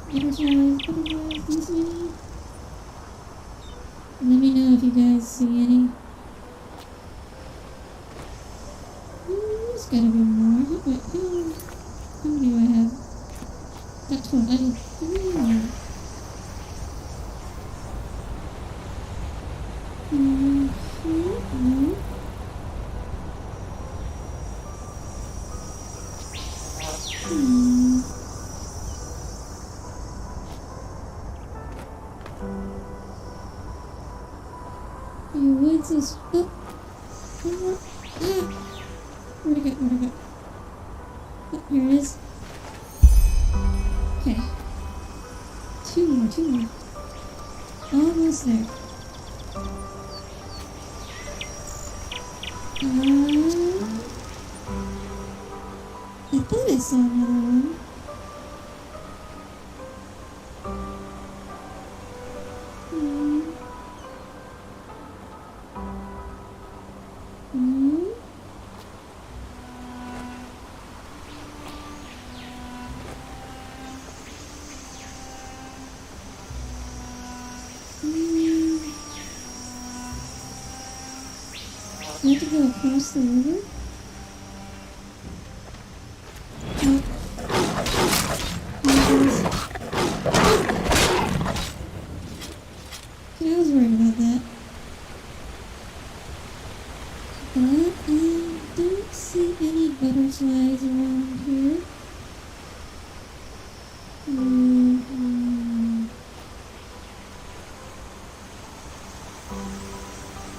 Butterflies, these many. Let me know if you guys see any. There's gotta be more. Wait, how many do I have? Got 12. I need 3 more. Your woods is... Oh! One more. Ah! Where'd it go? Oh, here it is. Okay. 2 more. Almost there. I thought I saw another one. We have to go across the river? Oh. I was worried about that. But I don't see any butterflies around here.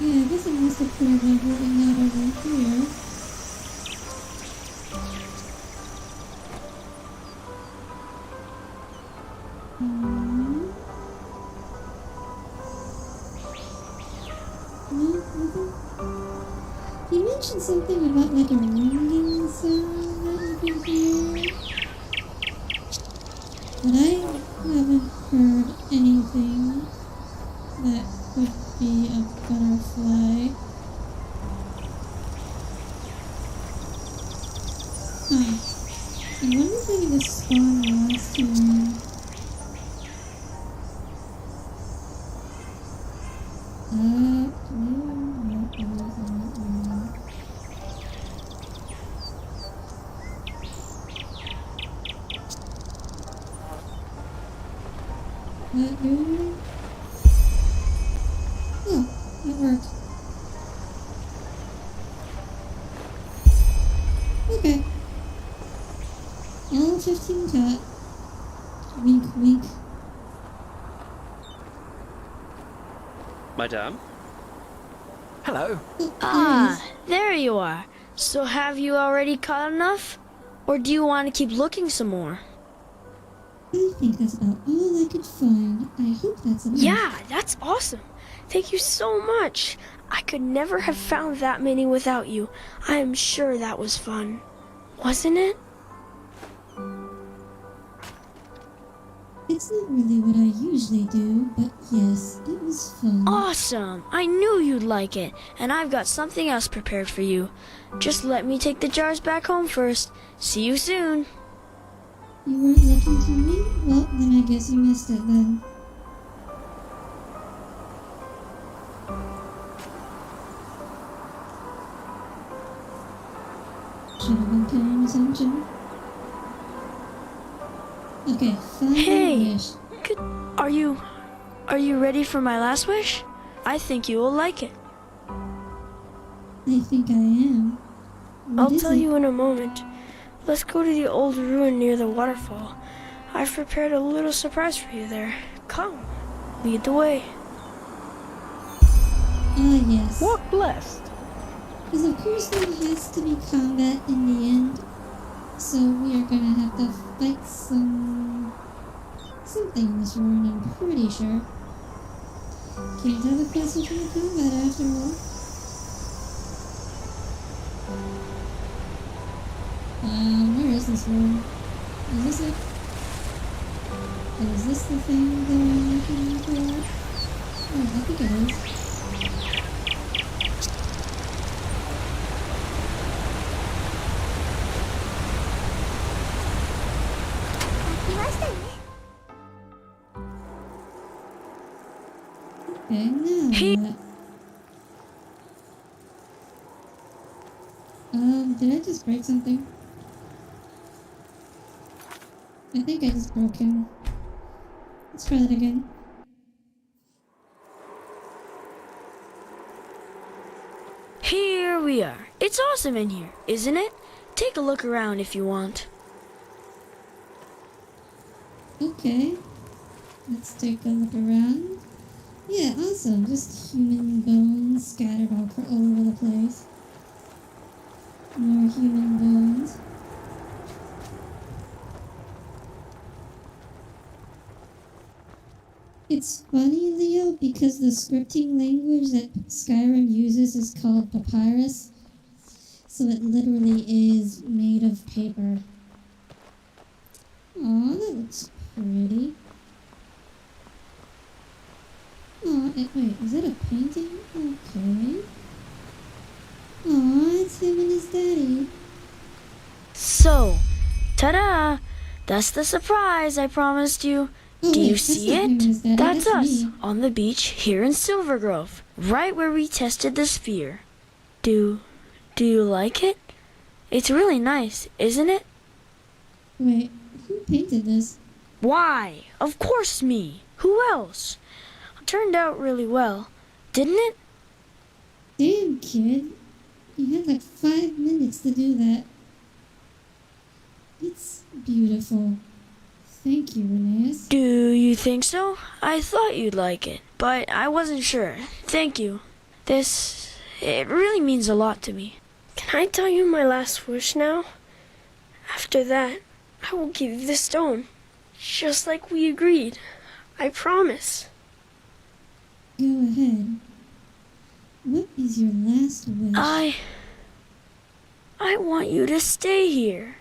Yeah, I guess I must have cleared everything out over here. You mentioned something about like a ringing sound that you can hear. But I haven't heard anything that could be a butterfly. Huh. I wonder if I can just spawn last time. Not doing it? Oh, that worked. Okay. All 15 caught. Wink, wink. Madame? Hello. Ah, there you are. So have you already caught enough? Or do you want to keep looking some more? I think that's about all I could find. I hope that's enough. Yeah, that's awesome. Thank you so much. I could never have found that many without you. I am sure that was fun. Wasn't it? It's not really what I usually do, but yes, it was fun. Awesome! I knew you'd like it, and I've got something else prepared for you. Just let me take the jars back home first. See you soon. You weren't looking for me? Well, then I guess you missed it then. Should have been paying attention. Okay, final Hey! wish. Are you ready for my last wish? I think you will like it. I think I am. I'll tell you in a moment. Let's go to the old ruin near the waterfall. I've prepared a little surprise for you there. Come, lead the way. Ah, yes. Walk blessed. Because of course there has to be combat in the end. So we are gonna have to fight something in this ruin, I'm pretty sure. Can't have a passage from the combat after all. Where is this room? Is this it? Is this the thing that I'm looking for? Oh, I think it is. Okay, now what? Did I just break something? I think I just broke him. Let's try that again. Here we are. It's awesome in here, isn't it? Take a look around if you want. Okay. Let's take a look around. Yeah, awesome. Just human bones scattered all over the place. More human bones. It's funny, Leo, because the scripting language that Skyrim uses is called papyrus. So it literally is made of paper. Aw, that looks pretty. Aw, wait, is that a painting? Okay. Aw, it's him and his daddy. So, ta-da! That's the surprise I promised you. Oh, Do wait, you that's see not him and his it? daddy, That's that's us, me. on the beach here in Silver Grove, right where we tested the sphere. Do you like it? It's really nice, isn't it? Wait, who painted this? Why? Of course me. Who else? Turned out really well, didn't it? Damn, kid. You had like 5 minutes to do that. It's beautiful. Thank you, Reneus. Do you think so? I thought you'd like it, but I wasn't sure. Thank you. It really means a lot to me. Can I tell you my last wish now? After that, I will give you the stone. Just like we agreed. I promise. Go ahead. What is your last wish? I want you to stay here.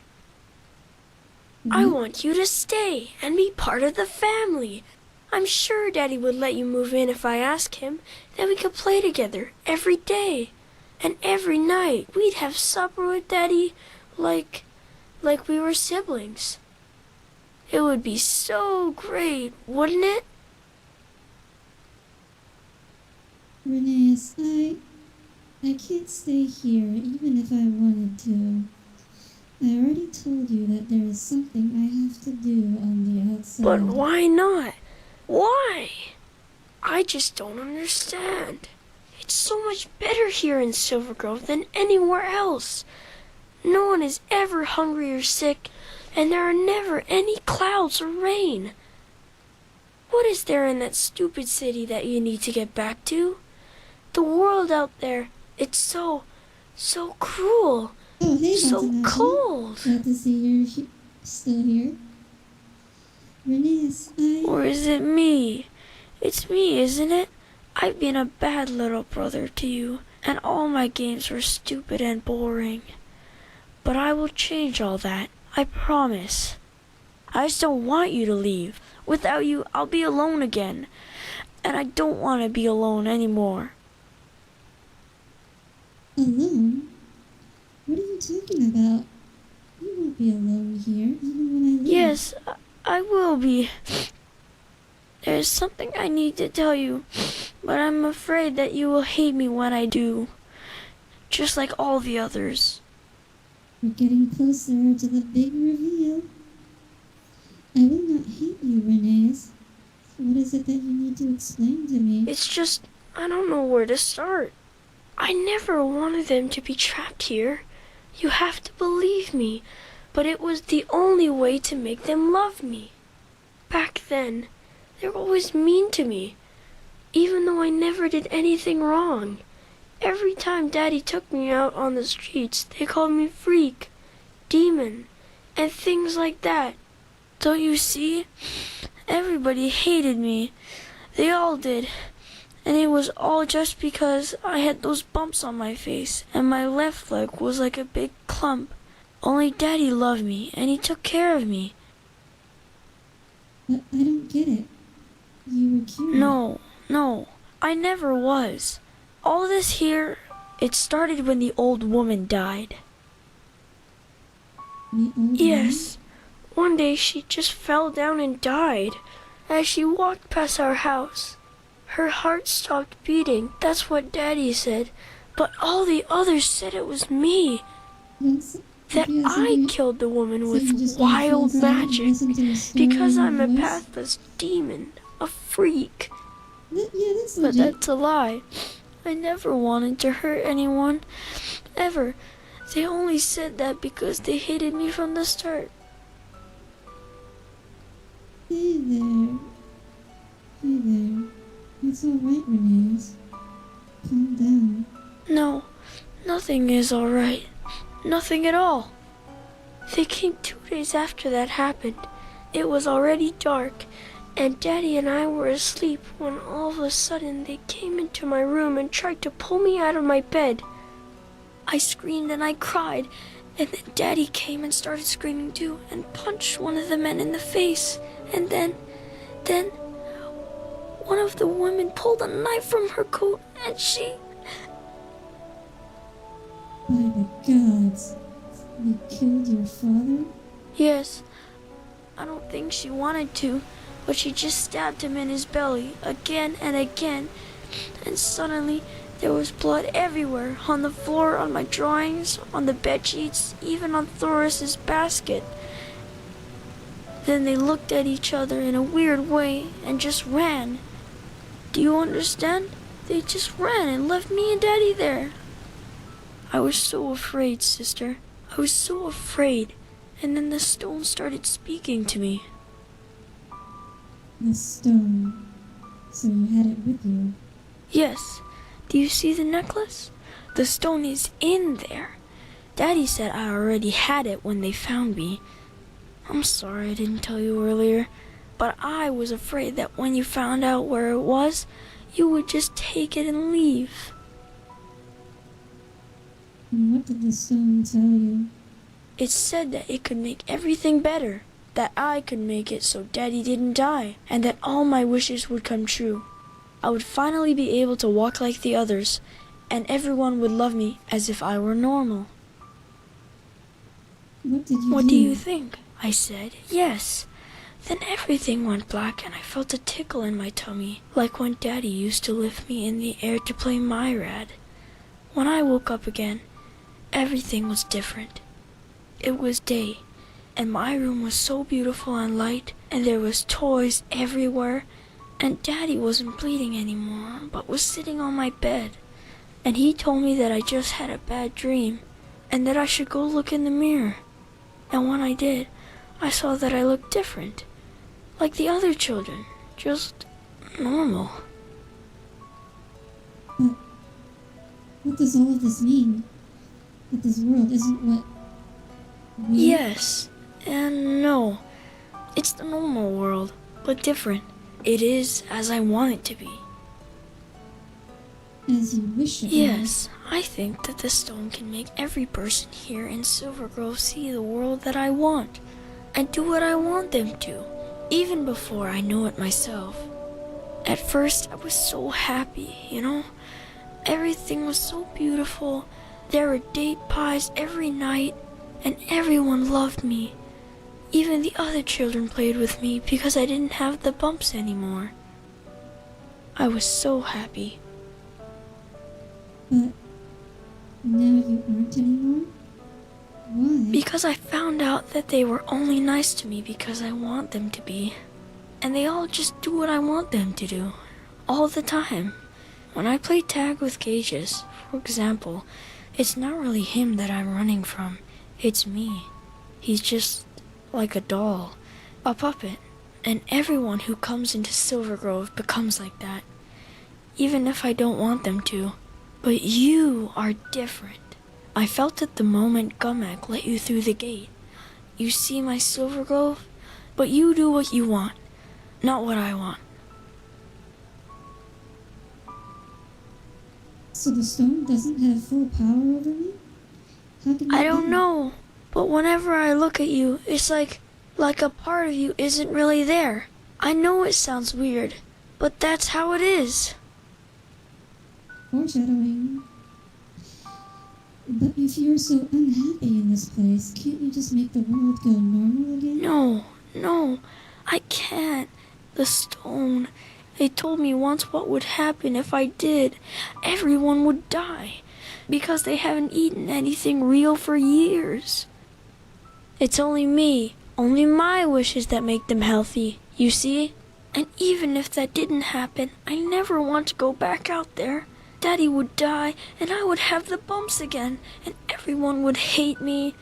I want you to stay and be part of the family. I'm sure Daddy would let you move in if I asked him. Then we could play together every day. And every night we'd have supper with Daddy like we were siblings. It would be so great, wouldn't it? Reneus, I can't stay here even if I wanted to. I already told you that there is something I have to do on the outside. But why not? Why? I just don't understand. It's so much better here in Silver Grove than anywhere else. No one is ever hungry or sick, and there are never any clouds or rain. What is there in that stupid city that you need to get back to? The world out there, it's so So cruel. Oh, hey, So Watanabe. cold. Glad to see you're still here. Renee's, Or is it me? It's me, isn't it? I've been a bad little brother to you, and all my games were stupid and boring. But I will change all that, I promise. I just don't want you to leave. Without you, I'll be alone again. And I don't want to be alone anymore. Alone? What are you talking about? You won't be alone here, even when I leave. Yes, I will be. There's something I need to tell you, but I'm afraid that you will hate me when I do. Just like all the others. We're getting closer to the big reveal. I will not hate you, Renee. What is it that you need to explain to me? It's just, I don't know where to start. I never wanted them to be trapped here. You have to believe me, but it was the only way to make them love me. Back then, they were always mean to me, even though I never did anything wrong. Every time Daddy took me out on the streets, they called me freak, demon, and things like that. Don't you see? Everybody hated me. They all did. And it was all just because I had those bumps on my face, and my left leg was like a big clump. Only Daddy loved me, and he took care of me. But I don't get it. You were cured. No, I never was. All this here, it started when the old woman died. The old Yes. One day she just fell down and died. As she walked past our house, her heart stopped beating. That's what Daddy said. But all the others said it was me. That I killed the woman with wild magic. Because I'm a pathless demon. A freak. But that's a lie. I never wanted to hurt anyone. Ever. They only said that because they hated me from the start. Hey there. Hey there. It's alright, Renee. Calm down. No, nothing is alright. Nothing at all. They came 2 days after that happened. It was already dark, and Daddy and I were asleep when all of a sudden they came into my room and tried to pull me out of my bed. I screamed and I cried, and then Daddy came and started screaming too and punched one of the men in the face. And then, one of the women pulled a knife from her coat and she... By the gods, you killed your father? Yes, I don't think she wanted to, but she just stabbed him in his belly again and again. And suddenly, there was blood everywhere, on the floor, on my drawings, on the bed sheets, even on Thoris's basket. Then they looked at each other in a weird way and just ran. Do you understand? They just ran and left me and Daddy there. I was so afraid, sister. I was so afraid. And then the stone started speaking to me. The stone. So you had it with you? Yes. Do you see the necklace? The stone is in there. Daddy said I already had it when they found me. I'm sorry I didn't tell you earlier, but I was afraid that when you found out where it was, you would just take it and leave. And what did the stone tell you? It said that it could make everything better, that I could make it so Daddy didn't die, and that all my wishes would come true. I would finally be able to walk like the others, and everyone would love me as if I were normal. What did you What do you think? I said, yes. Then everything went black and I felt a tickle in my tummy, like when Daddy used to lift me in the air to play Myrad. When I woke up again, everything was different. It was day, and my room was so beautiful and light, and there was toys everywhere, and Daddy wasn't bleeding anymore, but was sitting on my bed. And he told me that I just had a bad dream, and that I should go look in the mirror. And when I did, I saw that I looked different, like the other children, just normal. But what does all of this mean? that this world isn't what we... Yes and no. It's the normal world, but different. It is as I want it to be. As you wish it Yes, I think that this stone can make every person here in Silver Grove see the world that I want, and do what I want them to, even before I know it myself. At first, I was so happy, you know? Everything was so beautiful. There were date pies every night, and everyone loved me. Even the other children played with me because I didn't have the bumps anymore. I was so happy. But now you aren't anymore? Why? Because I found out that they were only nice to me because I want them to be. And they all just do what I want them to do. All the time. When I play tag with Gages, for example, it's not really him that I'm running from. It's me. He's just like a doll, a puppet. And everyone who comes into Silver Grove becomes like that. Even if I don't want them to. But you are different. I felt it the moment Gumek let you through the gate. You see my Silver Grove, but you do what you want, not what I want. So the stone doesn't have full power over me? How can I don't know, but whenever I look at you, it's like a part of you isn't really there. I know it sounds weird, but that's how it is. Foreshadowing. But if you're so unhappy in this place, can't you just make the world go normal again? No, I can't. The stone. They told me once what would happen if I did. Everyone would die, because they haven't eaten anything real for years. It's only me, only my wishes that make them healthy, you see? And even if that didn't happen, I never want to go back out there. Daddy would die, and I would have the bumps again, and everyone would hate me.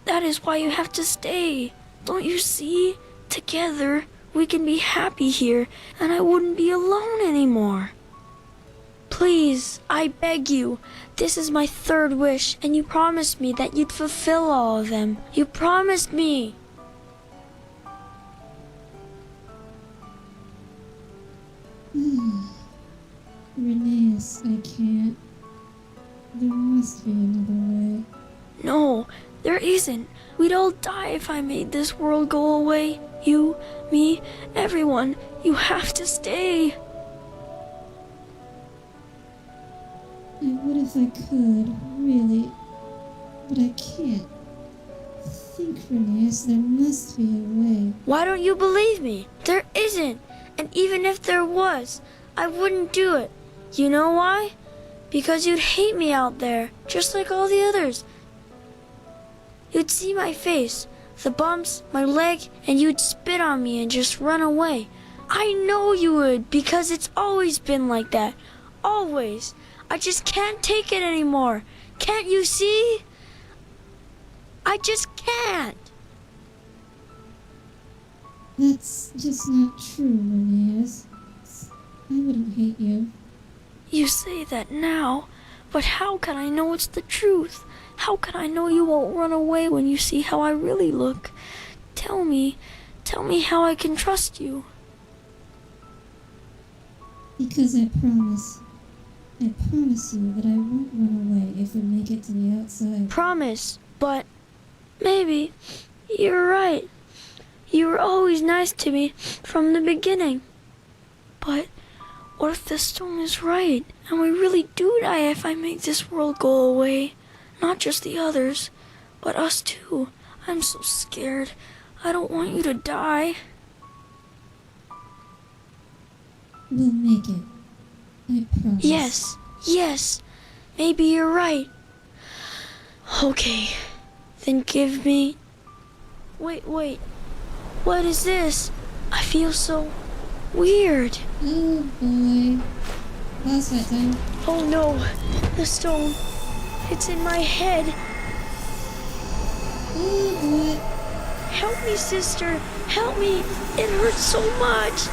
That is why you have to stay. Don't you see? Together, we can be happy here, and I wouldn't be alone anymore. Please, I beg you. This is my third wish, and you promised me that you'd fulfill all of them. You promised me. Reneus, I can't. There must be another way. No, there isn't. We'd all die if I made this world go away. You, me, everyone. You have to stay. I would if I could, really. But I can't. Think, Reneus, there must be a way. Why don't you believe me? There isn't. And even if there was, I wouldn't do it. You know why? Because you'd hate me out there, just like all the others. You'd see my face, the bumps, my leg, and you'd spit on me and just run away. I know you would, because it's always been like that. Always. I just can't take it anymore. Can't you see? I just can't. That's just not true, Reneus. I wouldn't hate you. You say that now, but how can I know it's the truth? How can I know you won't run away when you see how I really look? Tell me how I can trust you. Because I promise you that I won't run away if we make it to the outside. Promise, but maybe you're right. You were always nice to me from the beginning. But what if the stone is right, and we really do die if I make this world go away? Not just the others, but us too. I'm so scared. I don't want you to die. We'll make it. I promise. Yes. Maybe you're right. Okay, then give me... Wait. What is this? I feel so weird. Oh boy. Last fight time. Oh no, the stone. It's in my head. Oh boy. Help me, sister. Help me. It hurts so much.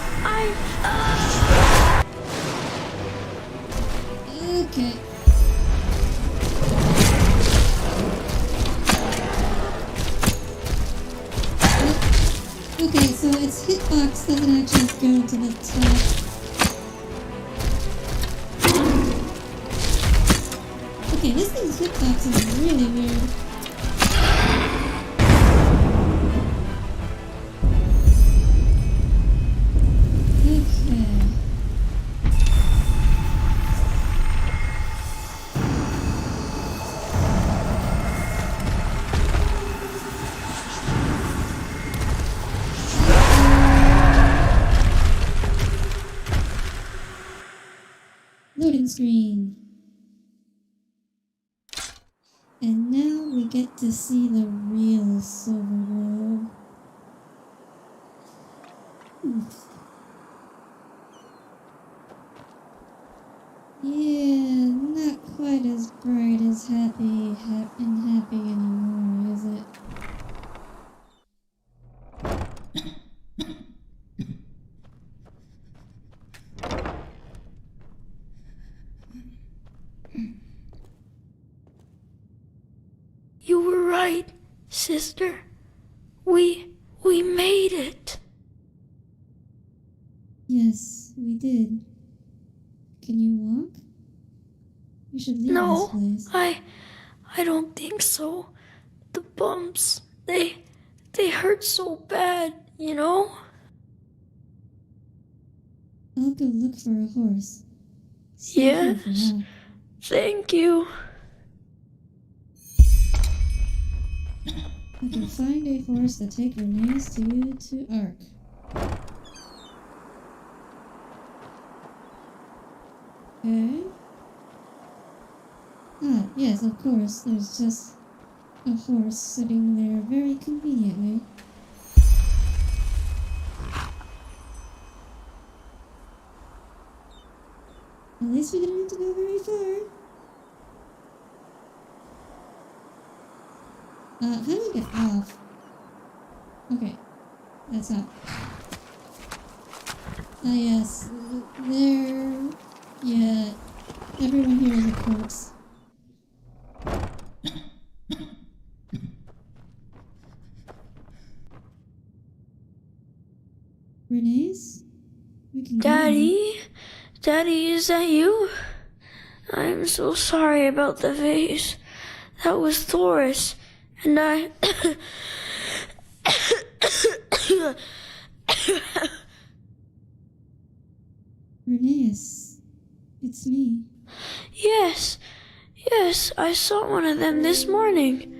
Okay. its hitbox doesn't actually go to the top. Okay, this thing's hitbox is really weird. Loading screen. And now we get to see the real Silver Grove. Yeah, not quite as bright as happy anymore, is it? You were right, sister. We made it. Yes, we did. Can you walk? We should leave No, this place. I don't think so. The bumps, they hurt so bad, you know? I'll go look for a horse. Stay here for Yes. now. Thank you. I can find a horse to take Renee's to Ark. Okay. Ah, yes, of course. There's just a horse sitting there very conveniently. At least we didn't have to go very far. How do we get off? Okay. That's not. Ah, yes. There. Yeah. Everyone here is a corpse. Renee's? We can go now. Daddy, is that you? I'm so sorry about the vase. That was Thoris, and I... Renee's. It's me. Yes, I saw one of them this morning.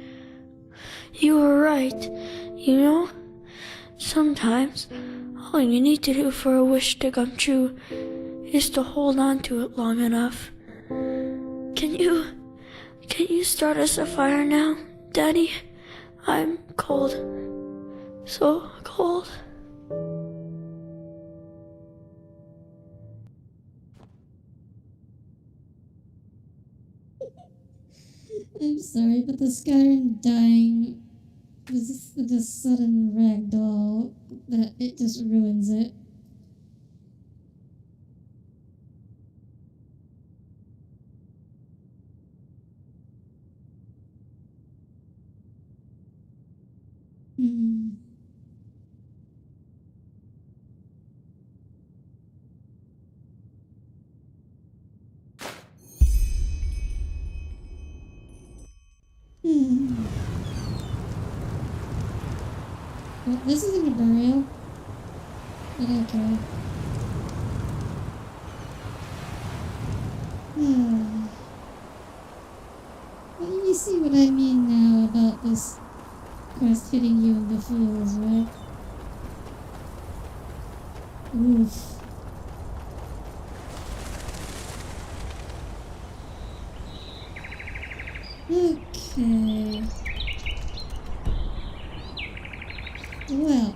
You were right. You know, sometimes all you need to do for a wish to come true is to hold on to it long enough. Can you start us a fire now, Daddy? I'm cold. So cold. I'm sorry, but the Skyrim dying was just a sudden ragdoll that it just ruins it. Well, this isn't a burial. But okay. Well, you see what I mean now about this quest hitting you in the feels, right? Oof. Okay. Well,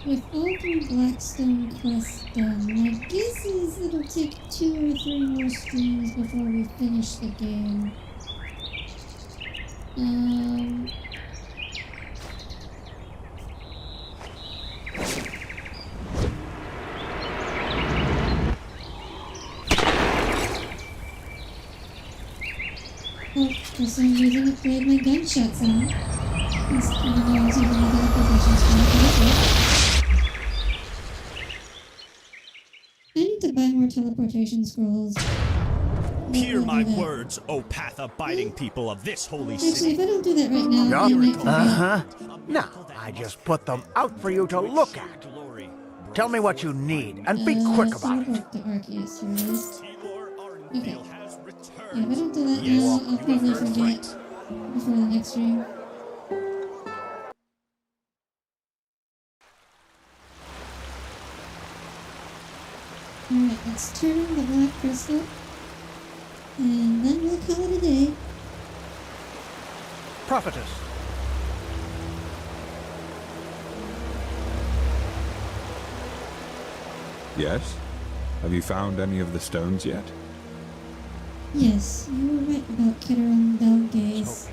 with all 3 Blackstone quests done, my guess is it'll take 2 or 3 more streams before we finish the game. Oh, for some reason it played my gunshot sound. Even though I was using the other positions for it. teleportation scrolls. Hear my words, O path-abiding people of this holy Actually, city. if I don't do that right now, I might forget. Uh-huh. No, I just put them out for you to look at. Tell me what you need, and be quick about it. The Arceus series. Okay. Yeah, if I don't do that now, I'll probably forget before the next stream. Alright, let's turn on the black crystal. And then we'll call it a day. Prophetess. Yes? Have you found any of the stones yet? Yes, you were right about Keteran Dalgaze.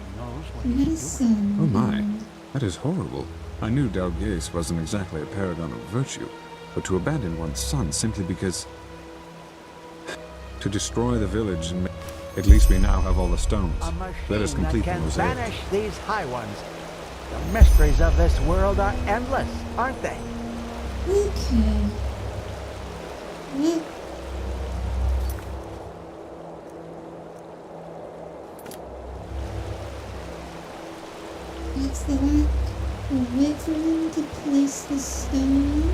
We had a son. Oh my, that is horrible. I knew Dalgaze wasn't exactly a paragon of virtue, but to abandon one's son simply because... to destroy the village and... At least we now have all the stones. Let us complete the mosaic. Banish these high ones. The mysteries of this world are endless, aren't they? Okay. Well... That's the lock. We'll wait for him to place the stone.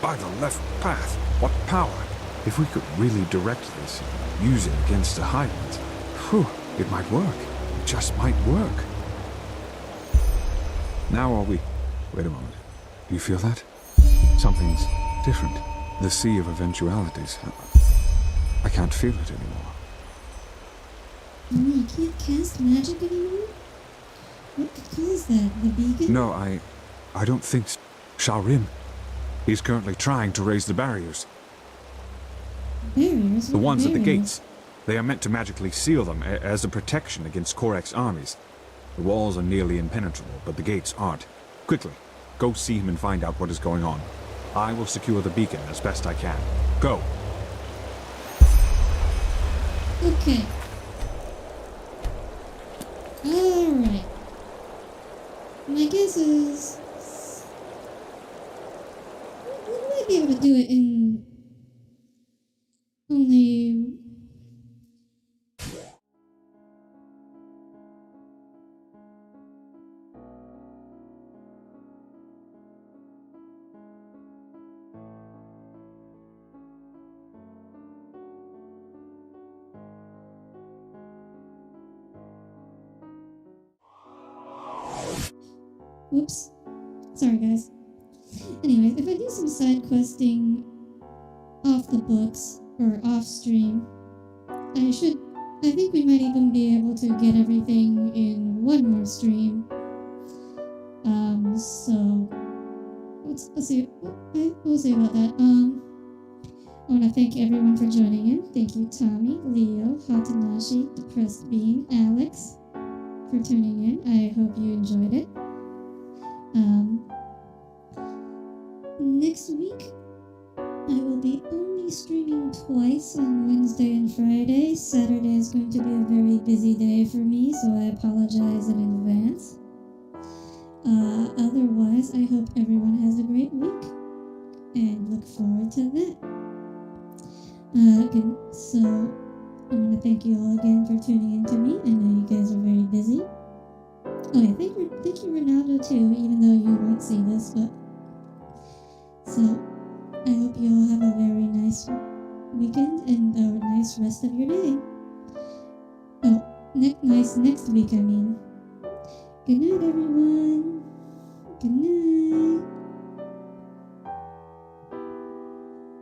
By the left path, what power! If we could really direct this and use it against the high ones, whew, it might work. It just might work. Now are we... Wait a moment. Do you feel that? Something's different. The sea of eventualities. I can't feel it anymore. You can't cast magic anymore? What could cause that? The beacon? No, I don't think so. Skyrim. He's currently trying to raise the barriers. Barriers? The ones at the barriers? gates. They are meant to magically seal them as a protection against Korak's armies. The walls are nearly impenetrable, but the gates aren't. Quickly, go see him and find out what is going on. I will secure the beacon as best I can. Go. Okay. Alright. My guess is... we might be able to do it in... only... Whoops. Sorry, guys. Anyways, if I do some side questing off the books or off stream, I think we might even be able to get everything in one more stream. So let's see. We'll see about that. I want to thank everyone for joining in. Thank you, Tommy, Leo, Hatanashi, Depressed Bean, Alex, for tuning in. I hope you enjoyed it. Next week, I will be only streaming twice on Wednesday and Friday. Saturday is going to be a very busy day for me, so I apologize in advance. Otherwise, I hope everyone has a great week, and look forward to that. So I want to thank you all again for tuning in to me. I know you guys are very busy. Oh yeah, thank you Ronaldo too, even though you won't see this, but... So, I hope you all have a very nice weekend and a nice rest of your day. Oh, nice next week, I mean. Good night, everyone. Good night.